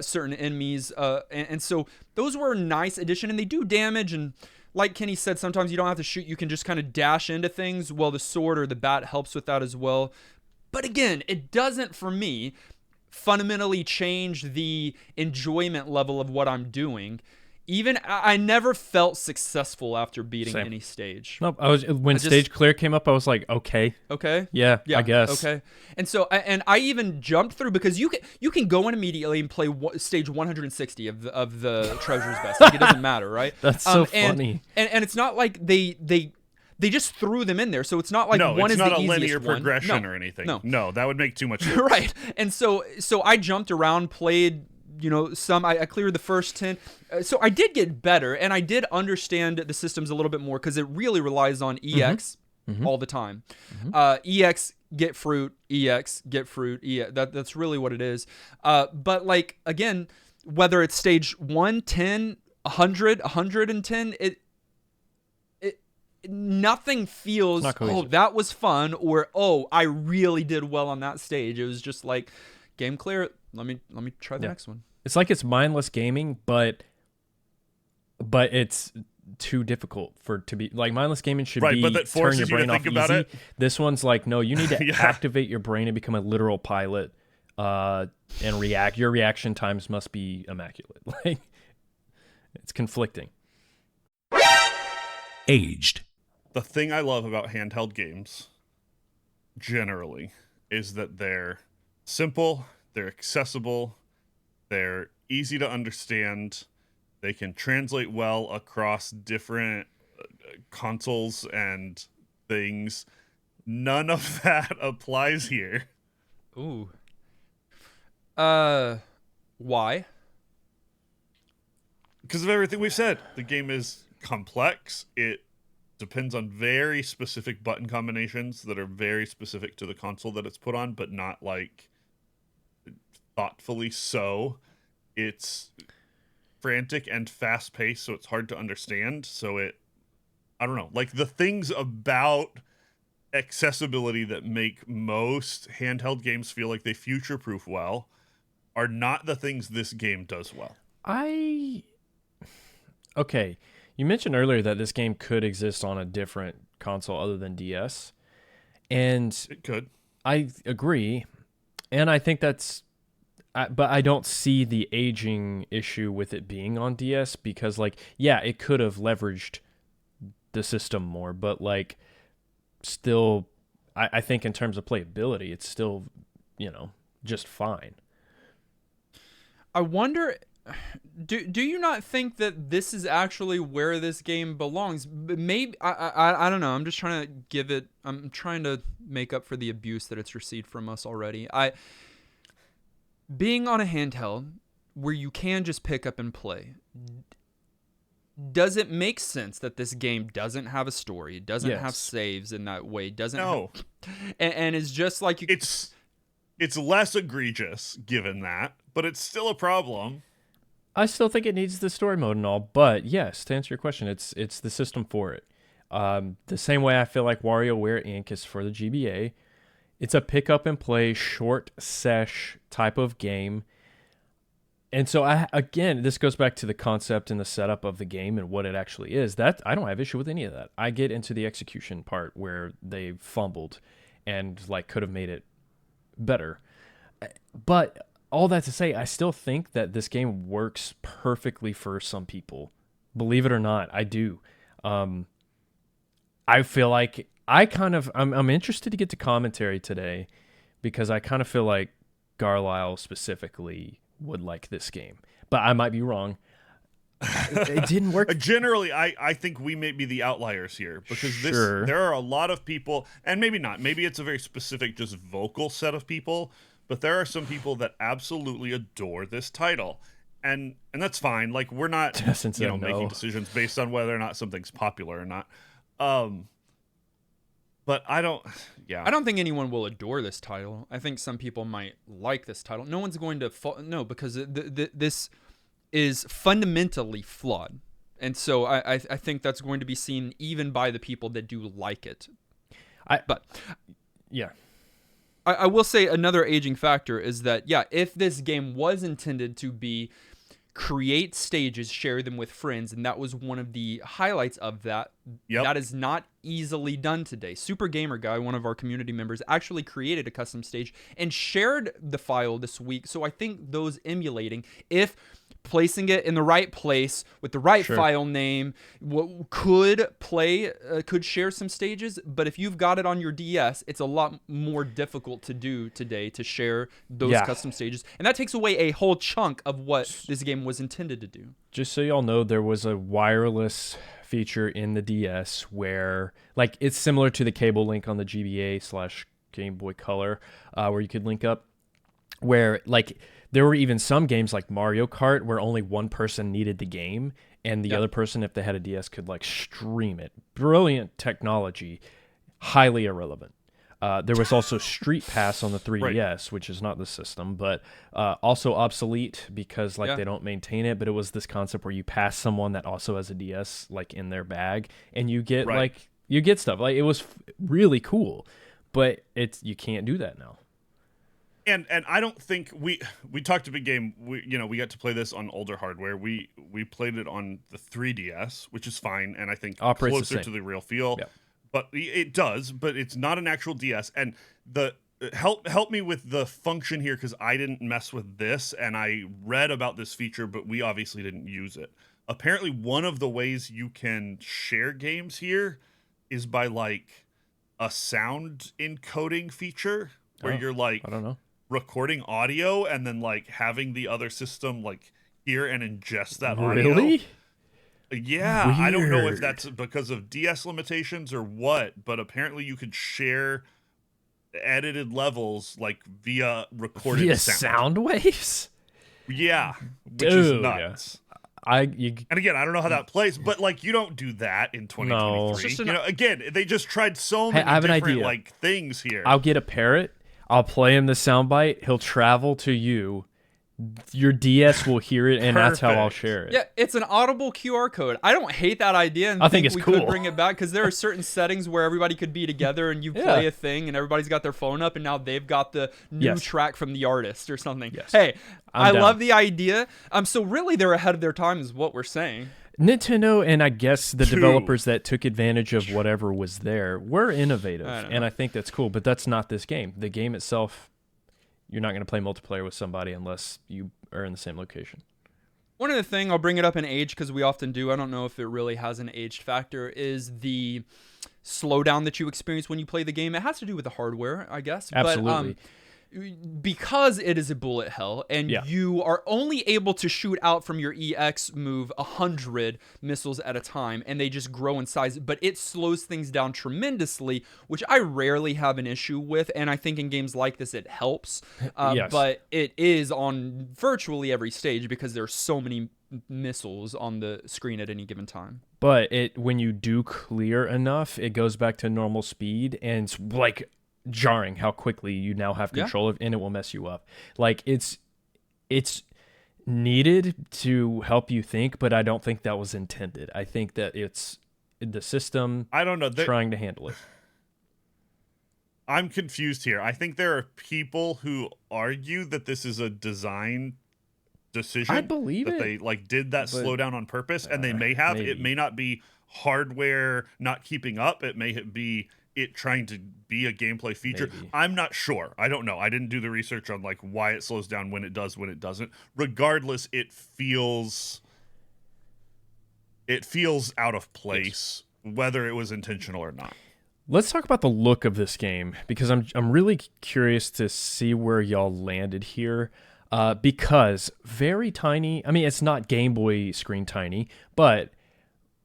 certain enemies. And so those were a nice addition, and they do damage. And like Kenny said, sometimes you don't have to shoot. You can just kind of dash into things. Well, the sword or the bat helps with that as well. But again, it doesn't, for me, fundamentally change the enjoyment level of what I'm doing. Even I never felt successful after beating any stage. Nope. When stage clear came up, I was like, okay, yeah, I guess. Okay. And so I even jumped through because you can go in immediately and play stage 160 of the Treasure's Best. Like, it doesn't matter, right? That's so funny. And it's not like they just threw them in there, so it's not like one is the easiest one. No, it's not a linear progression or anything. No, that would make too much sense. Right. And so I jumped around, played. I cleared the first 10. So I did get better, and I did understand the systems a little bit more because it really relies on EX all the time. EX, get fruit, EX, get fruit, EX. That's really what it is. But, like, again, whether it's stage 1, 10, 100, 110, nothing feels, that was fun, or, I really did well on that stage. It was just like, game clear. Let me try the next one. It's like it's mindless gaming, but it's too difficult to be like mindless gaming should be but that turn your brain off easy. It. This one's like, no, you need to activate your brain and become a literal pilot, and react. Your reaction times must be immaculate. Like, it's conflicting. Aged. The thing I love about handheld games generally is that they're simple, they're accessible, they're easy to understand, they can translate well across different consoles and things. None of that applies here. Ooh. Why? Because of everything we've said. The game is complex. It depends on very specific button combinations that are very specific to the console that it's put on, but not like thoughtfully so. It's frantic and fast paced, so it's hard to understand. So I don't know, like the things about accessibility that make most handheld games feel like they future proof well are not the things this game does well. Okay, you mentioned earlier that this game could exist on a different console other than DS, and it could. I agree, and I think that's, but I don't see the aging issue with it being on DS because, like, yeah, it could have leveraged the system more, but like, still, I think in terms of playability, it's still, just fine. I wonder Do you not think that this is actually where this game belongs? Maybe I don't know. I'm just trying to I'm trying to make up for the abuse that it's received from us already. Being on a handheld where you can just pick up and play. Does it make sense that this game doesn't have a story? It doesn't have saves in that way. No. And it's just like it's less egregious given that, but it's still a problem. I still think it needs the story mode and all, but yes, to answer your question, it's the system for it. The same way I feel like WarioWare Inc. is for the GBA. It's a pick up and play short sesh type of game. And so again, this goes back to the concept and the setup of the game and what it actually is. That I don't have issue with any of that. I get into the execution part where they fumbled and like could have made it better. But all that to say, I still think that this game works perfectly for some people. Believe it or not, I do. I feel like I'm interested to get to commentary today because I kind of feel like Garlisle specifically would like this game, but I might be wrong. It didn't work. Generally, I think we may be the outliers here because there are a lot of people, and maybe not. Maybe it's a very specific, just vocal set of people. But there are some people that absolutely adore this title, and that's fine. Like we're not, making decisions based on whether or not something's popular or not. But I don't think anyone will adore this title. I think some people might like this title. No one's going to because this is fundamentally flawed, and so I think that's going to be seen even by the people that do like it. I will say another aging factor is that, if this game was intended to be create stages, share them with friends, and that was one of the highlights of that, that is not easily done today. Super Gamer Guy, one of our community members, actually created a custom stage and shared the file this week. So I think those emulating, if placing it in the right place with the right file name, could share some stages. But if you've got it on your DS, it's a lot more difficult to do today to share those custom stages, and that takes away a whole chunk of what this game was intended to do. Just so y'all know, there was a wireless feature in the DS where, like, it's similar to the cable link on the GBA/Game Boy Color, where you could link up, where like there were even some games like Mario Kart where only one person needed the game and the other person, if they had a DS, could like stream it. Brilliant technology, highly irrelevant. There was also Street Pass on the 3DS, which is not the system, but also obsolete because they don't maintain it. But it was this concept where you pass someone that also has a DS like in their bag, and you get you get stuff. Like it was really cool, but you can't do that now. And I don't think we talked a big game. We got to play this on older hardware. We played it on the 3DS, which is fine, and I think closer to the real feel. Yeah. But it does, but it's not an actual DS. And help me with the function here because I didn't mess with this, and I read about this feature, but we obviously didn't use it. Apparently, one of the ways you can share games here is by like a sound encoding feature where you're like, I don't know, recording audio and then like having the other system like hear and ingest that audio. Really? Yeah, Weird. I don't know if that's because of DS limitations or what, but apparently you could share edited levels like via recorded sound waves. Yeah, which is nuts. And again, I don't know how that plays, but like you don't do that in 2023. No. Again, they just tried so many different like things here. I'll get a parrot. I'll play him the soundbite. He'll travel to you. Your DS will hear it, and that's how I'll share it. Yeah, it's an audible QR code. I don't hate that idea, and I think it's we cool. could bring it back because there are certain settings where everybody could be together, and you play a thing, and everybody's got their phone up, and now they've got the new track from the artist or something. Yes. Hey, I down. love the idea. So really, they're ahead of their time, is what we're saying. Nintendo and I guess the developers that took advantage of whatever was there were innovative, and I think that's cool. But that's not this game. The game itself, you're not going to play multiplayer with somebody unless you are in the same location. One other thing, I'll bring it up in age because we often do. I don't know if it really has an aged factor, is the slowdown that you experience when you play the game. It has to do with the hardware, I guess. Absolutely. But, because it is a bullet hell and you are only able to shoot out from your EX move 100 missiles at a time, and they just grow in size, but it slows things down tremendously, which I rarely have an issue with, and I think in games like this it helps. But it is on virtually every stage because there's so many missiles on the screen at any given time. But when you do clear enough, it goes back to normal speed, and it's like jarring how quickly you now have control of, and it will mess you up. Like it's needed to help you think, but I don't think that was intended. I think that it's the system I don't know trying to handle it. I'm confused here. I think there are people who argue that this is a design decision. I believe that it. They like did that slowdown on purpose, and they may have. Maybe. It may not be hardware not keeping up. It may be it trying to be a gameplay feature. Maybe. I'm not sure. I don't know. I didn't do the research on like why it slows down when it does, when it doesn't. Regardless, it feels out of place, whether it was intentional or not. Let's talk about the look of this game, because I'm really curious to see where y'all landed here. Because very tiny. I mean, it's not Game Boy screen tiny, but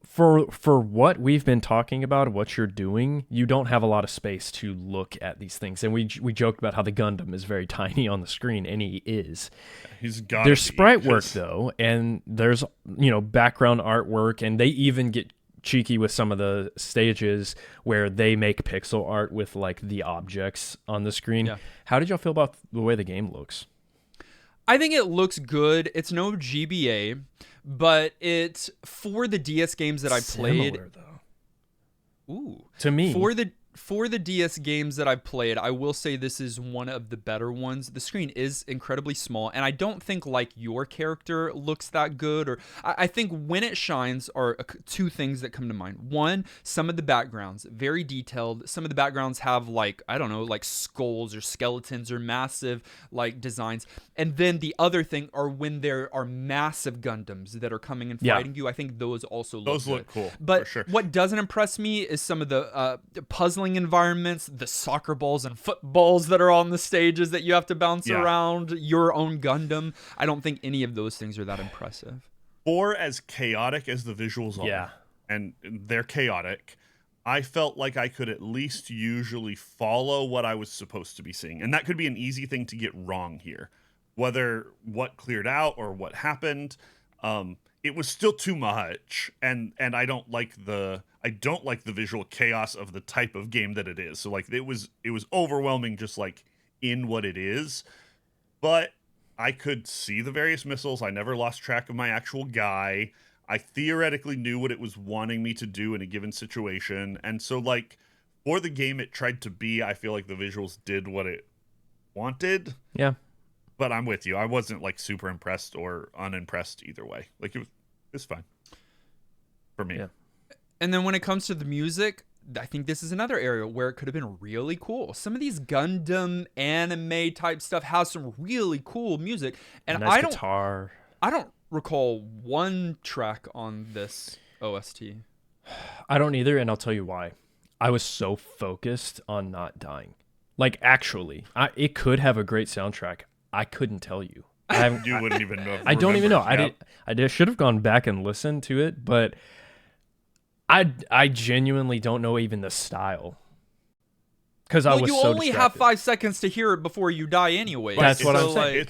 for what we've been talking about, what you're doing, you don't have a lot of space to look at these things. And we joked about how the Gundam is very tiny on the screen, and he is. He's got. There's sprite work though, and there's background artwork, and they even get cheeky with some of the stages where they make pixel art with like the objects on the screen. Yeah. How did y'all feel about the way the game looks? I think it looks good. It's no GBA, but it's for the DS games that I played. Similar, though. Ooh. To me. For the DS games that I've played, I will say this is one of the better ones. The screen is incredibly small, and I don't think like your character looks that good. Or I think when it shines are two things that come to mind. One, some of the backgrounds, very detailed. Some of the backgrounds have like, I don't know, like skulls or skeletons or massive like designs. And then the other thing are when there are massive Gundams that are coming and fighting you. I think those also look cool. But for sure. What doesn't impress me is some of the puzzling environments, the soccer balls and footballs that are on the stages that you have to bounce around, your own Gundam. I don't think any of those things are that impressive. Or as chaotic as the visuals are, and they're chaotic, I felt like I could at least usually follow what I was supposed to be seeing. And that could be an easy thing to get wrong here. Whether what cleared out or what happened, it was still too much, and I don't like the visual chaos of the type of game that it is. So like it was overwhelming just like in what it is. But I could see the various missiles. I never lost track of my actual guy. I theoretically knew what it was wanting me to do in a given situation. And so like for the game it tried to be, I feel like the visuals did what it wanted. Yeah. But I'm with you. I wasn't like super impressed or unimpressed either way. Like it's fine for me. Yeah. And then when it comes to the music, I think this is another area where it could have been really cool. Some of these Gundam anime type stuff has some really cool music, and nice guitar. I don't recall one track on this OST. I don't either, and I'll tell you why. I was so focused on not dying. Like actually, it could have a great soundtrack. I couldn't tell you. You wouldn't even know. I don't even know. Yep. I should have gone back and listened to it, but I genuinely don't know even the style. Because I was so you only have distracted. 5 seconds to hear it before you die anyway. That's what I'm saying.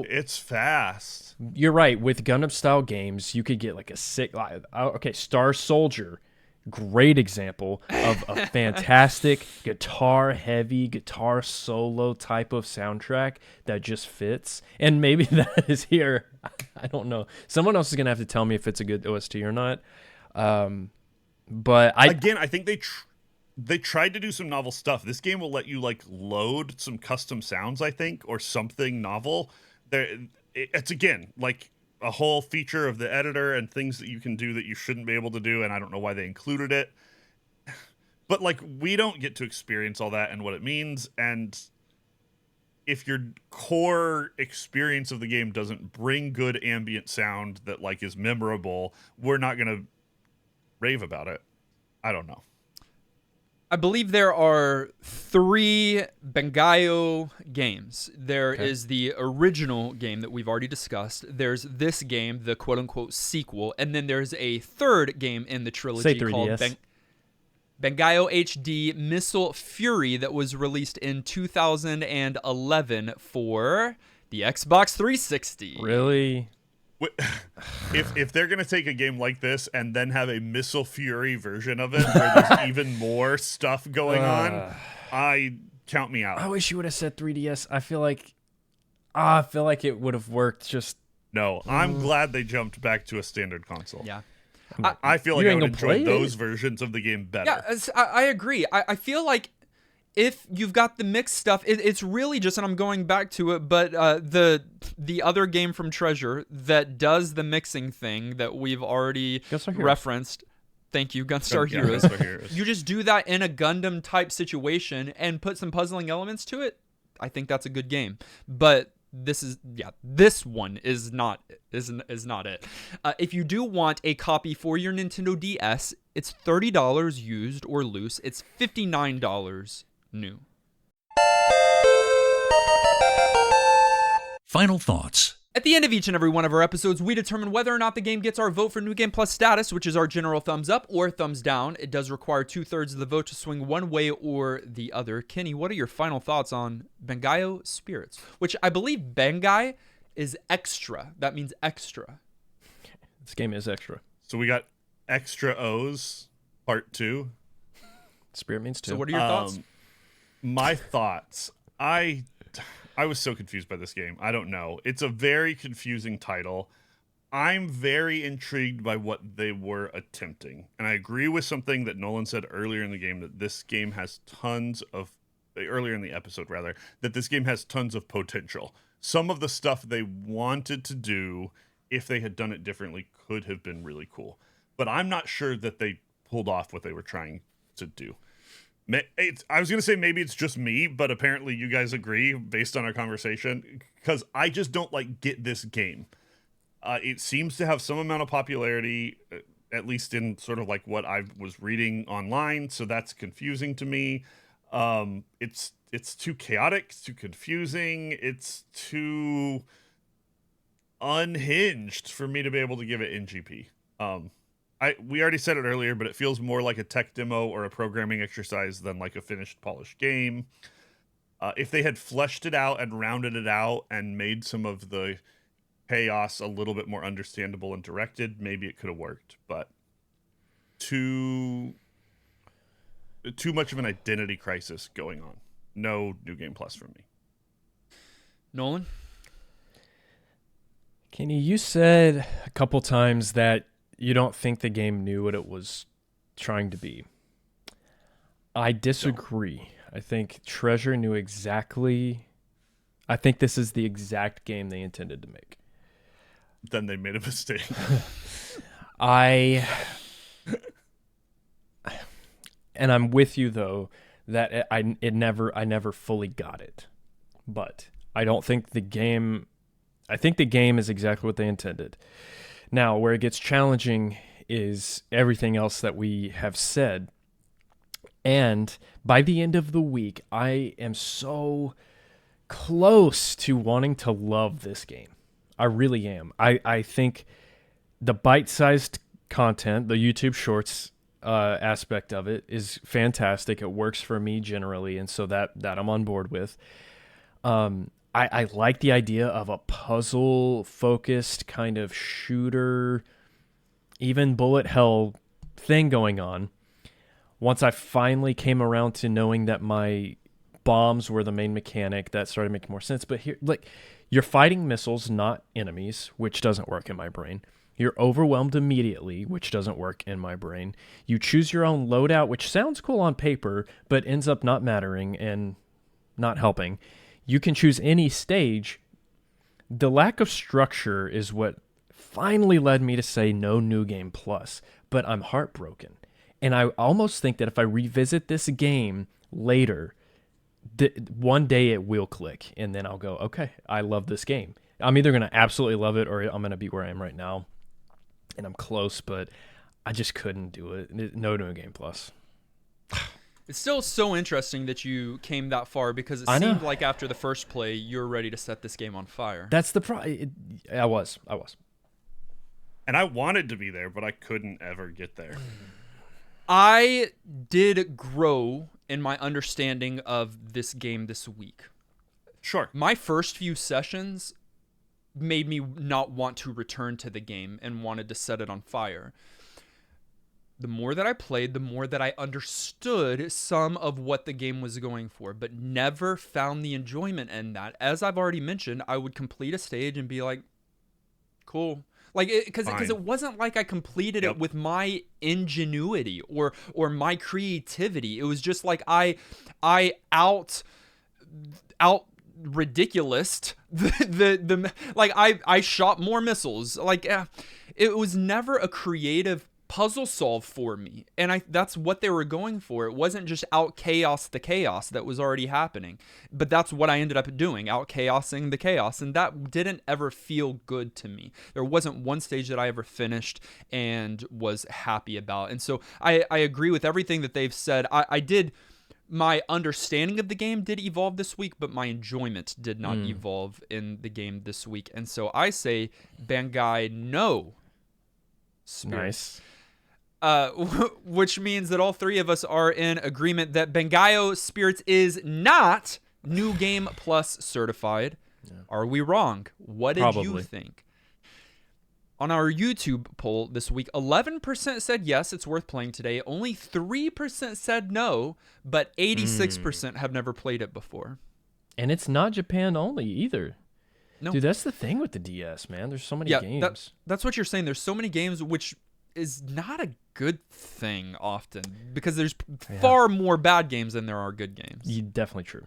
It's fast. You're right. With Gundam style games, you could get like a sick. Okay, Star Soldier, great example of a fantastic guitar-heavy, guitar solo type of soundtrack that just fits. And maybe that is here. I don't know. Someone else is gonna have to tell me if it's a good OST or not. But I think they tried to do some novel stuff. This game will let you like load some custom sounds, I think, or something novel. It's again like a whole feature of the editor and things that you can do that you shouldn't be able to do, and I don't know why they included it. But like we don't get to experience all that and what it means, and if your core experience of the game doesn't bring good ambient sound that like is memorable, we're not gonna rave about it. I don't know. I believe there are 3 Bangai-O games. There is the original game that we've already discussed. There's this game, the quote-unquote sequel, and then there's a 3rd game in the trilogy called Bangai-O HD Missile Fury that was released in 2011 for the Xbox 360. Really? If they're gonna take a game like this and then have a Missile Fury version of it where there's even more stuff going on, count me out. I wish you would have said 3DS. I feel like it would have worked. Just no. I'm glad they jumped back to a standard console. Yeah. I feel like I would enjoy those versions of the game better. Yeah, I agree. I feel like if you've got the mixed stuff, it's really just, and I'm going back to it, but the other game from Treasure that does the mixing thing that we've already referenced. Thank you, Gunstar Heroes. You just do that in a Gundam type situation and put some puzzling elements to it. I think that's a good game. But this one is not it. If you do want a copy for your Nintendo DS, it's $30 used or loose. It's $59 new. Final thoughts. At the end of each and every one of our episodes, we determine whether or not the game gets our vote for New Game Plus status, which is our general thumbs up or thumbs down. It does require 2/3 of the vote to swing one way or the other. Kenny, what are your final thoughts on Bangai-O Spirits? Which I believe Bangai is extra. That means extra. This game is extra. So we got Extra O's Part 2. Spirit means 2. So what are your thoughts? My thoughts. I was so confused by this game. I don't know. It's a very confusing title. I'm very intrigued by what they were attempting. And I agree with something that Nolan said earlier in the game, that this game has earlier in the episode rather, that this game has tons of potential. Some of the stuff they wanted to do, if they had done it differently, could have been really cool. But I'm not sure that they pulled off what they were trying to do. I was going to say maybe it's just me, but apparently you guys agree based on our conversation, because I just don't get this game. It seems to have some amount of popularity, at least in sort of what I was reading online, so that's confusing to me. It's too chaotic, it's too confusing, it's too unhinged for me to be able to give it NGP. We already said it earlier, but it feels more like a tech demo or a programming exercise than like a finished, polished game. If they had fleshed it out and rounded it out and made some of the chaos a little bit more understandable and directed, maybe it could have worked. But too much of an identity crisis going on. No New Game Plus for me. Nolan? Kenny, you said a couple times that you don't think the game knew what it was trying to be. I disagree. No. I think Treasure knew exactly. I think this is the exact game they intended to make. Then they made a mistake. And I'm with you though that I never fully got it. But I don't think the game. I think the game is exactly what they intended. Now, where it gets challenging is everything else that we have said. And by the end of the week, I am so close to wanting to love this game. I really am. I think the bite-sized content, the YouTube Shorts aspect of it is fantastic. It works for me generally, and so that I'm on board with. I like the idea of a puzzle-focused kind of shooter, even bullet hell thing going on. Once I finally came around to knowing that my bombs were the main mechanic, that started making more sense. But here, you're fighting missiles, not enemies, which doesn't work in my brain. You're overwhelmed immediately, which doesn't work in my brain. You choose your own loadout, which sounds cool on paper, but ends up not mattering and not helping. You can choose any stage. The lack of structure is what finally led me to say no New Game Plus, but I'm heartbroken. And I almost think that if I revisit this game later, one day it will click, and then I'll go, okay, I love this game. I'm either going to absolutely love it or I'm going to be where I am right now. And I'm close, but I just couldn't do it. No New Game Plus. It's still so interesting that you came that far because it I know. seemed like after the first play, you were ready to set this game on fire. That's the problem. I was. And I wanted to be there, but I couldn't ever get there. I did grow in my understanding of this game this week. Sure. My first few sessions made me not want to return to the game and wanted to set it on fire. The more that I played, the more that I understood some of what the game was going for, but never found the enjoyment in that. As I've already mentioned, I would complete a stage and be like, cool. Like, because it wasn't like I completed it with my ingenuity or my creativity. It was just like I out ridiculoused the like I shot more missiles. Like it was never a creative puzzle solve for me, and that's what they were going for. It wasn't just out chaos the chaos that was already happening, but that's what I ended up doing, out chaosing the chaos, and that didn't ever feel good to me. There wasn't one stage that I ever finished and was happy about. And so I agree with everything that they've said. I did, my understanding of the game did evolve this week, but my enjoyment did not evolve in the game this week. And so I say Bangai-O Spirits. Nice. Which means that all three of us are in agreement that Bangai-O Spirits is not New Game Plus certified. Yeah. Are we wrong? What did you think? On our YouTube poll this week, 11% said yes, it's worth playing today. Only 3% said no, but 86% have never played it before. And it's not Japan only either. No. Dude, that's the thing with the DS, man. There's so many games. That's what you're saying. There's so many games, which is not a good thing often because there's far more bad games than there are good games. Definitely true.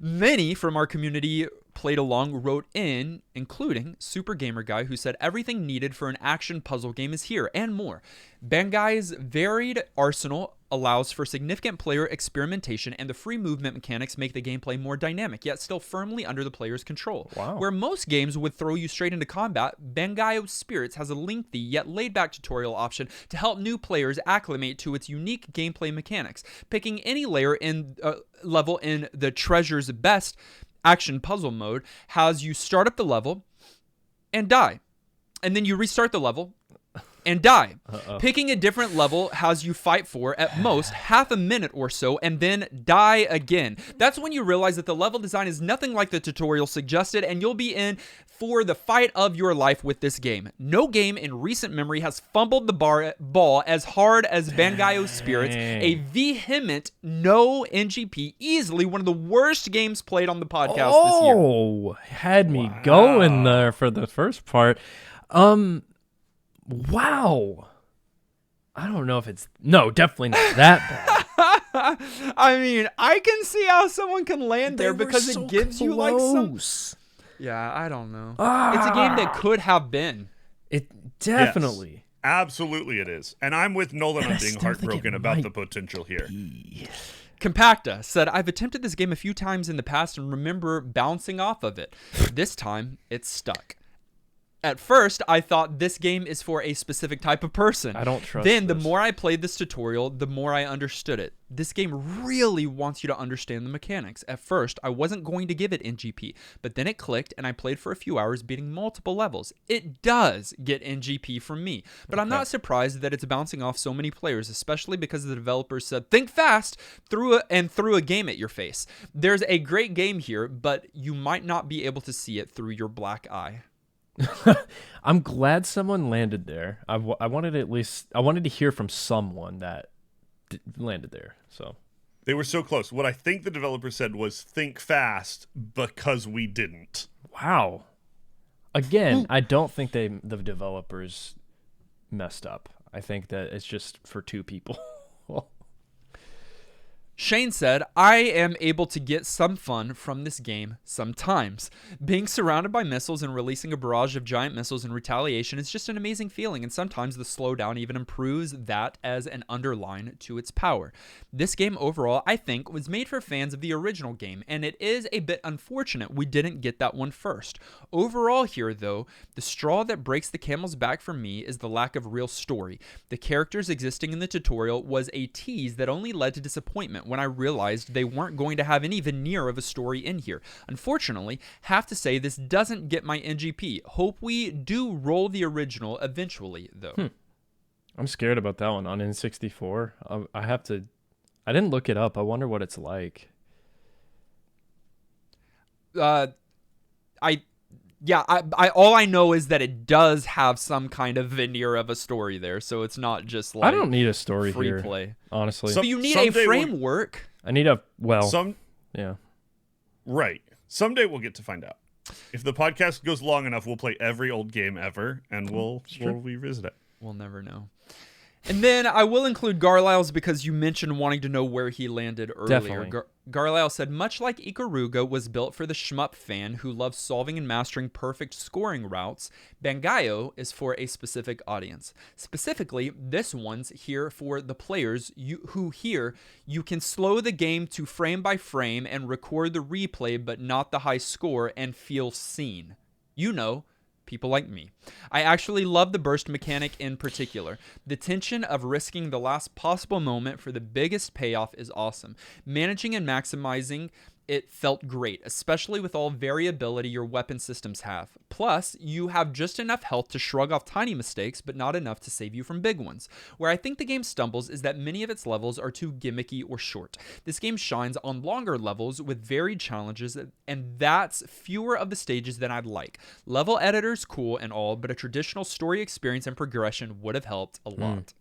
Many from our community played along, wrote in, including Super Gamer Guy, who said everything needed for an action puzzle game is here and more. Bangai's varied arsenal allows for significant player experimentation, and the free movement mechanics make the gameplay more dynamic, yet still firmly under the player's control. Wow. Where most games would throw you straight into combat, Bangai-O Spirits has a lengthy yet laid-back tutorial option to help new players acclimate to its unique gameplay mechanics. Picking any level in the Treasure's Best action puzzle mode has you start up the level and die, and then you restart the level and die. Picking a different level has you fight for, at most, half a minute or so, and then die again. That's when you realize that the level design is nothing like the tutorial suggested, and you'll be in for the fight of your life with this game. No game in recent memory has fumbled the ball as hard as Bangai-O Spirits. A vehement no NGP, easily one of the worst games played on the podcast this year. Oh, had me going there for the first part. Wow. I don't know if it's... No, definitely not that bad. I mean, I can see how someone can land there because it gives you like some... Yeah, I don't know. It's a game that could have been. It definitely. Yes, absolutely it is. And I'm with Nolan on being heartbroken about the potential here. Compacta said, I've attempted this game a few times in the past and remember bouncing off of it. This time, it's stuck. At first, I thought this game is for a specific type of person. I don't trust Then, this. the more I played this tutorial, the more I understood it. This game really wants you to understand the mechanics. At first, I wasn't going to give it NGP, but then it clicked and I played for a few hours beating multiple levels. It does get NGP from me, but I'm not surprised that it's bouncing off so many players, especially because the developers said, think fast, threw a game at your face. There's a great game here, but you might not be able to see it through your black eye. I'm glad someone landed there. I wanted to hear from someone that landed there. So they were so close. What I think the developer said was think fast because we didn't. Wow. Again, I don't think the developers messed up. I think that it's just for two people. Shane said, I am able to get some fun from this game sometimes. Being surrounded by missiles and releasing a barrage of giant missiles in retaliation is just an amazing feeling, and sometimes the slowdown even improves that as an underline to its power. This game overall, I think, was made for fans of the original game, and it is a bit unfortunate we didn't get that one first. Overall here, though, the straw that breaks the camel's back for me is the lack of real story. The characters existing in the tutorial was a tease that only led to disappointment when I realized they weren't going to have any veneer of a story in here. Unfortunately, have to say this doesn't get my NGP. Hope we do roll the original eventually, though. I'm scared about that one on N64. I didn't look it up. I wonder what it's like. All I know is that it does have some kind of veneer of a story there, so it's not just like I don't need a story free here, play. honestly. So you need a framework. I need a yeah. Right. Someday we'll get to find out. If the podcast goes long enough, we'll play every old game ever, and we'll revisit it. We'll never know. And then I will include Garlisle's because you mentioned wanting to know where he landed earlier. Definitely. Garlisle said, much like Ikaruga was built for the shmup fan who loves solving and mastering perfect scoring routes, Bangai-O is for a specific audience. Specifically, this one's here for the players who here you can slow the game to frame by frame and record the replay but not the high score and feel seen. You know, people like me. I actually love the burst mechanic in particular. The tension of risking the last possible moment for the biggest payoff is awesome. Managing and maximizing it felt great, especially with all variability your weapon systems have. Plus, you have just enough health to shrug off tiny mistakes, but not enough to save you from big ones. Where I think the game stumbles is that many of its levels are too gimmicky or short. This game shines on longer levels with varied challenges, and that's fewer of the stages than I'd like. Level editor's cool and all, but a traditional story experience and progression would have helped a lot.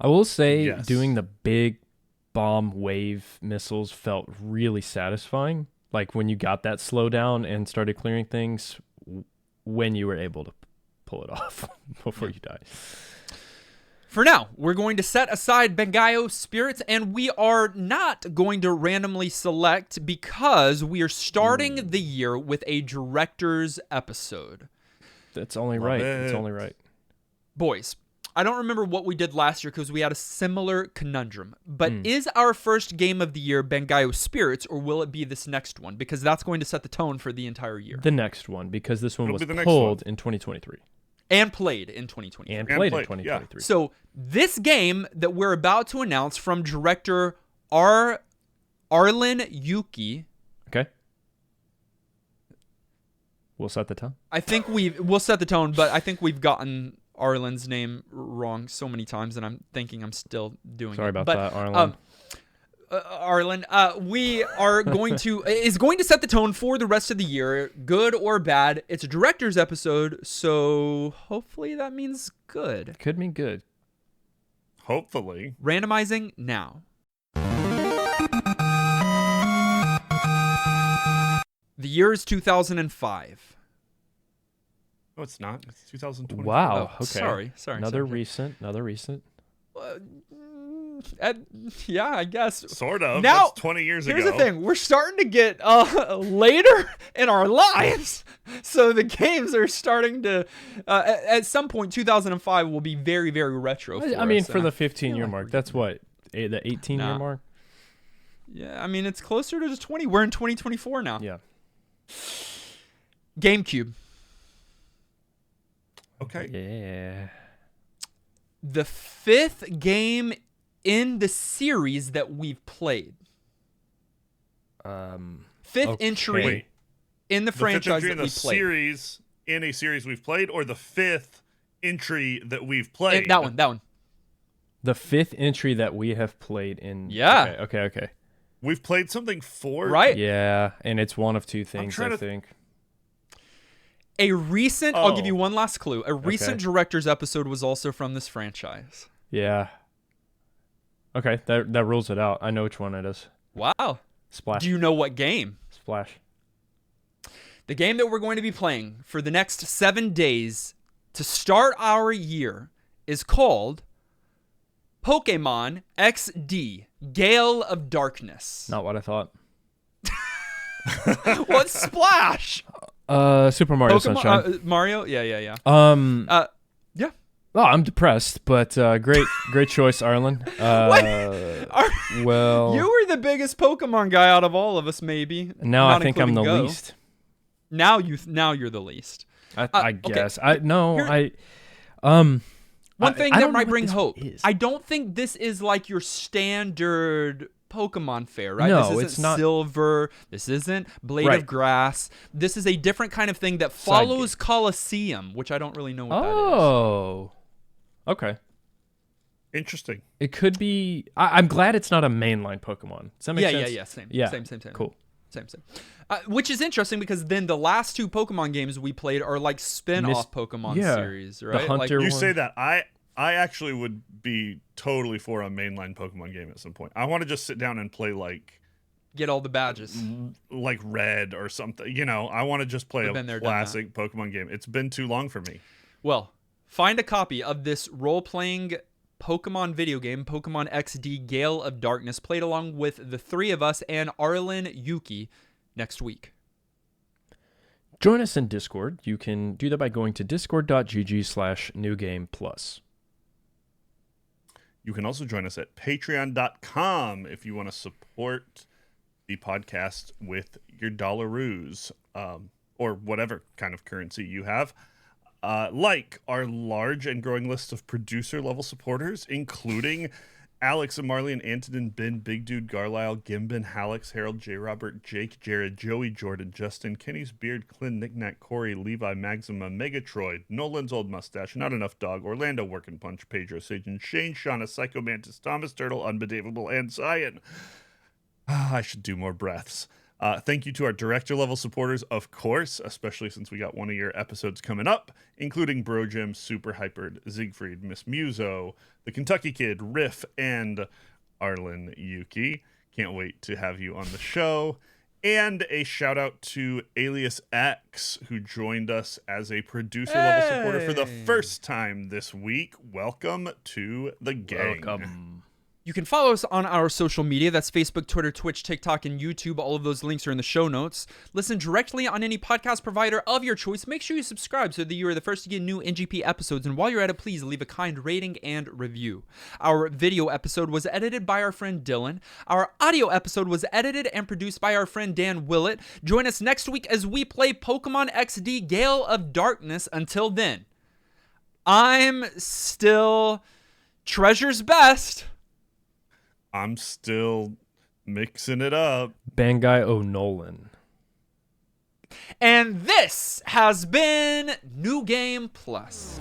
I will say Yes. doing the big bomb wave missiles felt really satisfying. Like when you got that slowdown and started clearing things when you were able to pull it off before you died. For now, we're going to set aside Bangai-O Spirits, and we are not going to randomly select because we are starting the year with a director's episode. That's only Love right. it. It's only right. Boys, I don't remember what we did last year because we had a similar conundrum, but is our first game of the year Bangai-O Spirits, or will it be this next one? Because that's going to set the tone for the entire year. The next one, because this one It'll was be the next pulled one. in 2023. And played in 2020. And played in played, 2023. So this game that we're about to announce from director Arlen Yuki, Okay. We'll set the tone. I think we'll set the tone, but I think we've gotten Arlen's name wrong so many times, and I'm thinking I'm still doing Sorry it. about But, that, Arlen. Arlen, we are going to is going to set the tone for the rest of the year, good or bad. It's a director's episode, so hopefully that means good. Could mean good. Hopefully. Randomizing now. The year is 2005. No, it's not. It's 2020. Wow. Oh, Okay. Sorry. Another recent. Yeah, I guess. Sort of. Now, That's 20 years Here's ago. the thing. We're starting to get later in our lives. So the games are starting to, at some point, 2005 will be very, very retro. I mean, us, for and the I feel 15-year like mark, we're that's getting what? The 18-year Nah. mark? Yeah, I mean, it's closer to the 20. We're in 2024 now. Yeah. GameCube. Okay. Yeah. The fifth game in the series that we've played. Fifth Okay. entry Wait. in the The fifth franchise entry that in the we played. series, in a series we've played, or the fifth entry that we've played? That one. The fifth entry that we have played in. Yeah. Okay. We've played something for Right? Yeah, and it's one of two things, trying I to- think. A recent, I'll give Oh. you one last clue. A recent director's episode was also from this franchise. Yeah. Okay, that rules it out. I know which one it is. Wow. Splash. Do you know what game? Splash. The game that we're going to be playing for the next 7 days to start our year is called Pokemon XD, Gale of Darkness. Not what I thought. What's Splash? Super Mario Pokemon, Sunshine. Mario? Yeah. Yeah. Oh, I'm depressed, but great choice, Arlen. Well, you were the biggest Pokemon guy out of all of us, maybe. now not I think I'm the including Go. least. Now you're the least. I guess. Okay. One thing that might bring hope. I don't think this is like your standard Pokemon fair, right? No, this isn't it's not. Silver. This isn't Blade Right. of Grass. This is a different kind of thing that follows Coliseum, which I don't really know what that is. Oh, okay. Interesting. It could be. I'm glad it's not a mainline Pokemon. Does that make sense? Yeah. Same. Yeah. Same. Cool. Same. Which is interesting because then the last two Pokemon games we played are like spin-off Pokemon series, right? The Hunter You one. say that. I actually would be totally for a mainline Pokemon game at some point. I want to just sit down and play Get all the badges. like Red or something. You know, I want to just play Been there, a done that. classic Pokemon game. It's been too long for me. Well, find a copy of this role-playing Pokemon video game, Pokemon XD Gale of Darkness, played along with the three of us and Arlen Yuki next week. Join us in Discord. You can do that by going to discord.gg/newgameplus. You can also join us at patreon.com if you want to support the podcast with your dollaroos, or whatever kind of currency you have. Like our large and growing list of producer-level supporters, including Alex and Marley and Antonin, Ben, Big Dude, Garlisle, Gimbin, Hallex, Harold, J. Robert, Jake, Jared, Joey, Jordan, Justin, Kenny's Beard, Clint, Knickknack, Corey, Levi, Maxima, Megatroid, Nolan's Old Mustache, Not Enough Dog, Orlando, Workin' Punch, Pedro, Sajan, Shane, Shauna, Psycho Mantis, Thomas Turtle, Unbelievable, and Sayin. I should do more breaths. Thank you to our director-level supporters, of course, especially since we got one of your episodes coming up, including Bro Jim, Super Hypered, Siegfried, Miss Muso, The Kentucky Kid, Riff, and Arlen Yuki. Can't wait to have you on the show. And a shout-out to Alias X, who joined us as a producer-level supporter for the first time this week. Welcome to the gang. Welcome. You can follow us on our social media. That's Facebook, Twitter, Twitch, TikTok, and YouTube. All of those links are in the show notes. Listen directly on any podcast provider of your choice. Make sure you subscribe so that you are the first to get new NGP episodes. And while you're at it, please leave a kind rating and review. Our video episode was edited by our friend Dylan. Our audio episode was edited and produced by our friend Dan Willett. Join us next week as we play Pokemon XD Gale of Darkness. Until then, I'm still Treasure's best. I'm still mixing it up. Bangai-O Nolan. And this has been New Game Plus.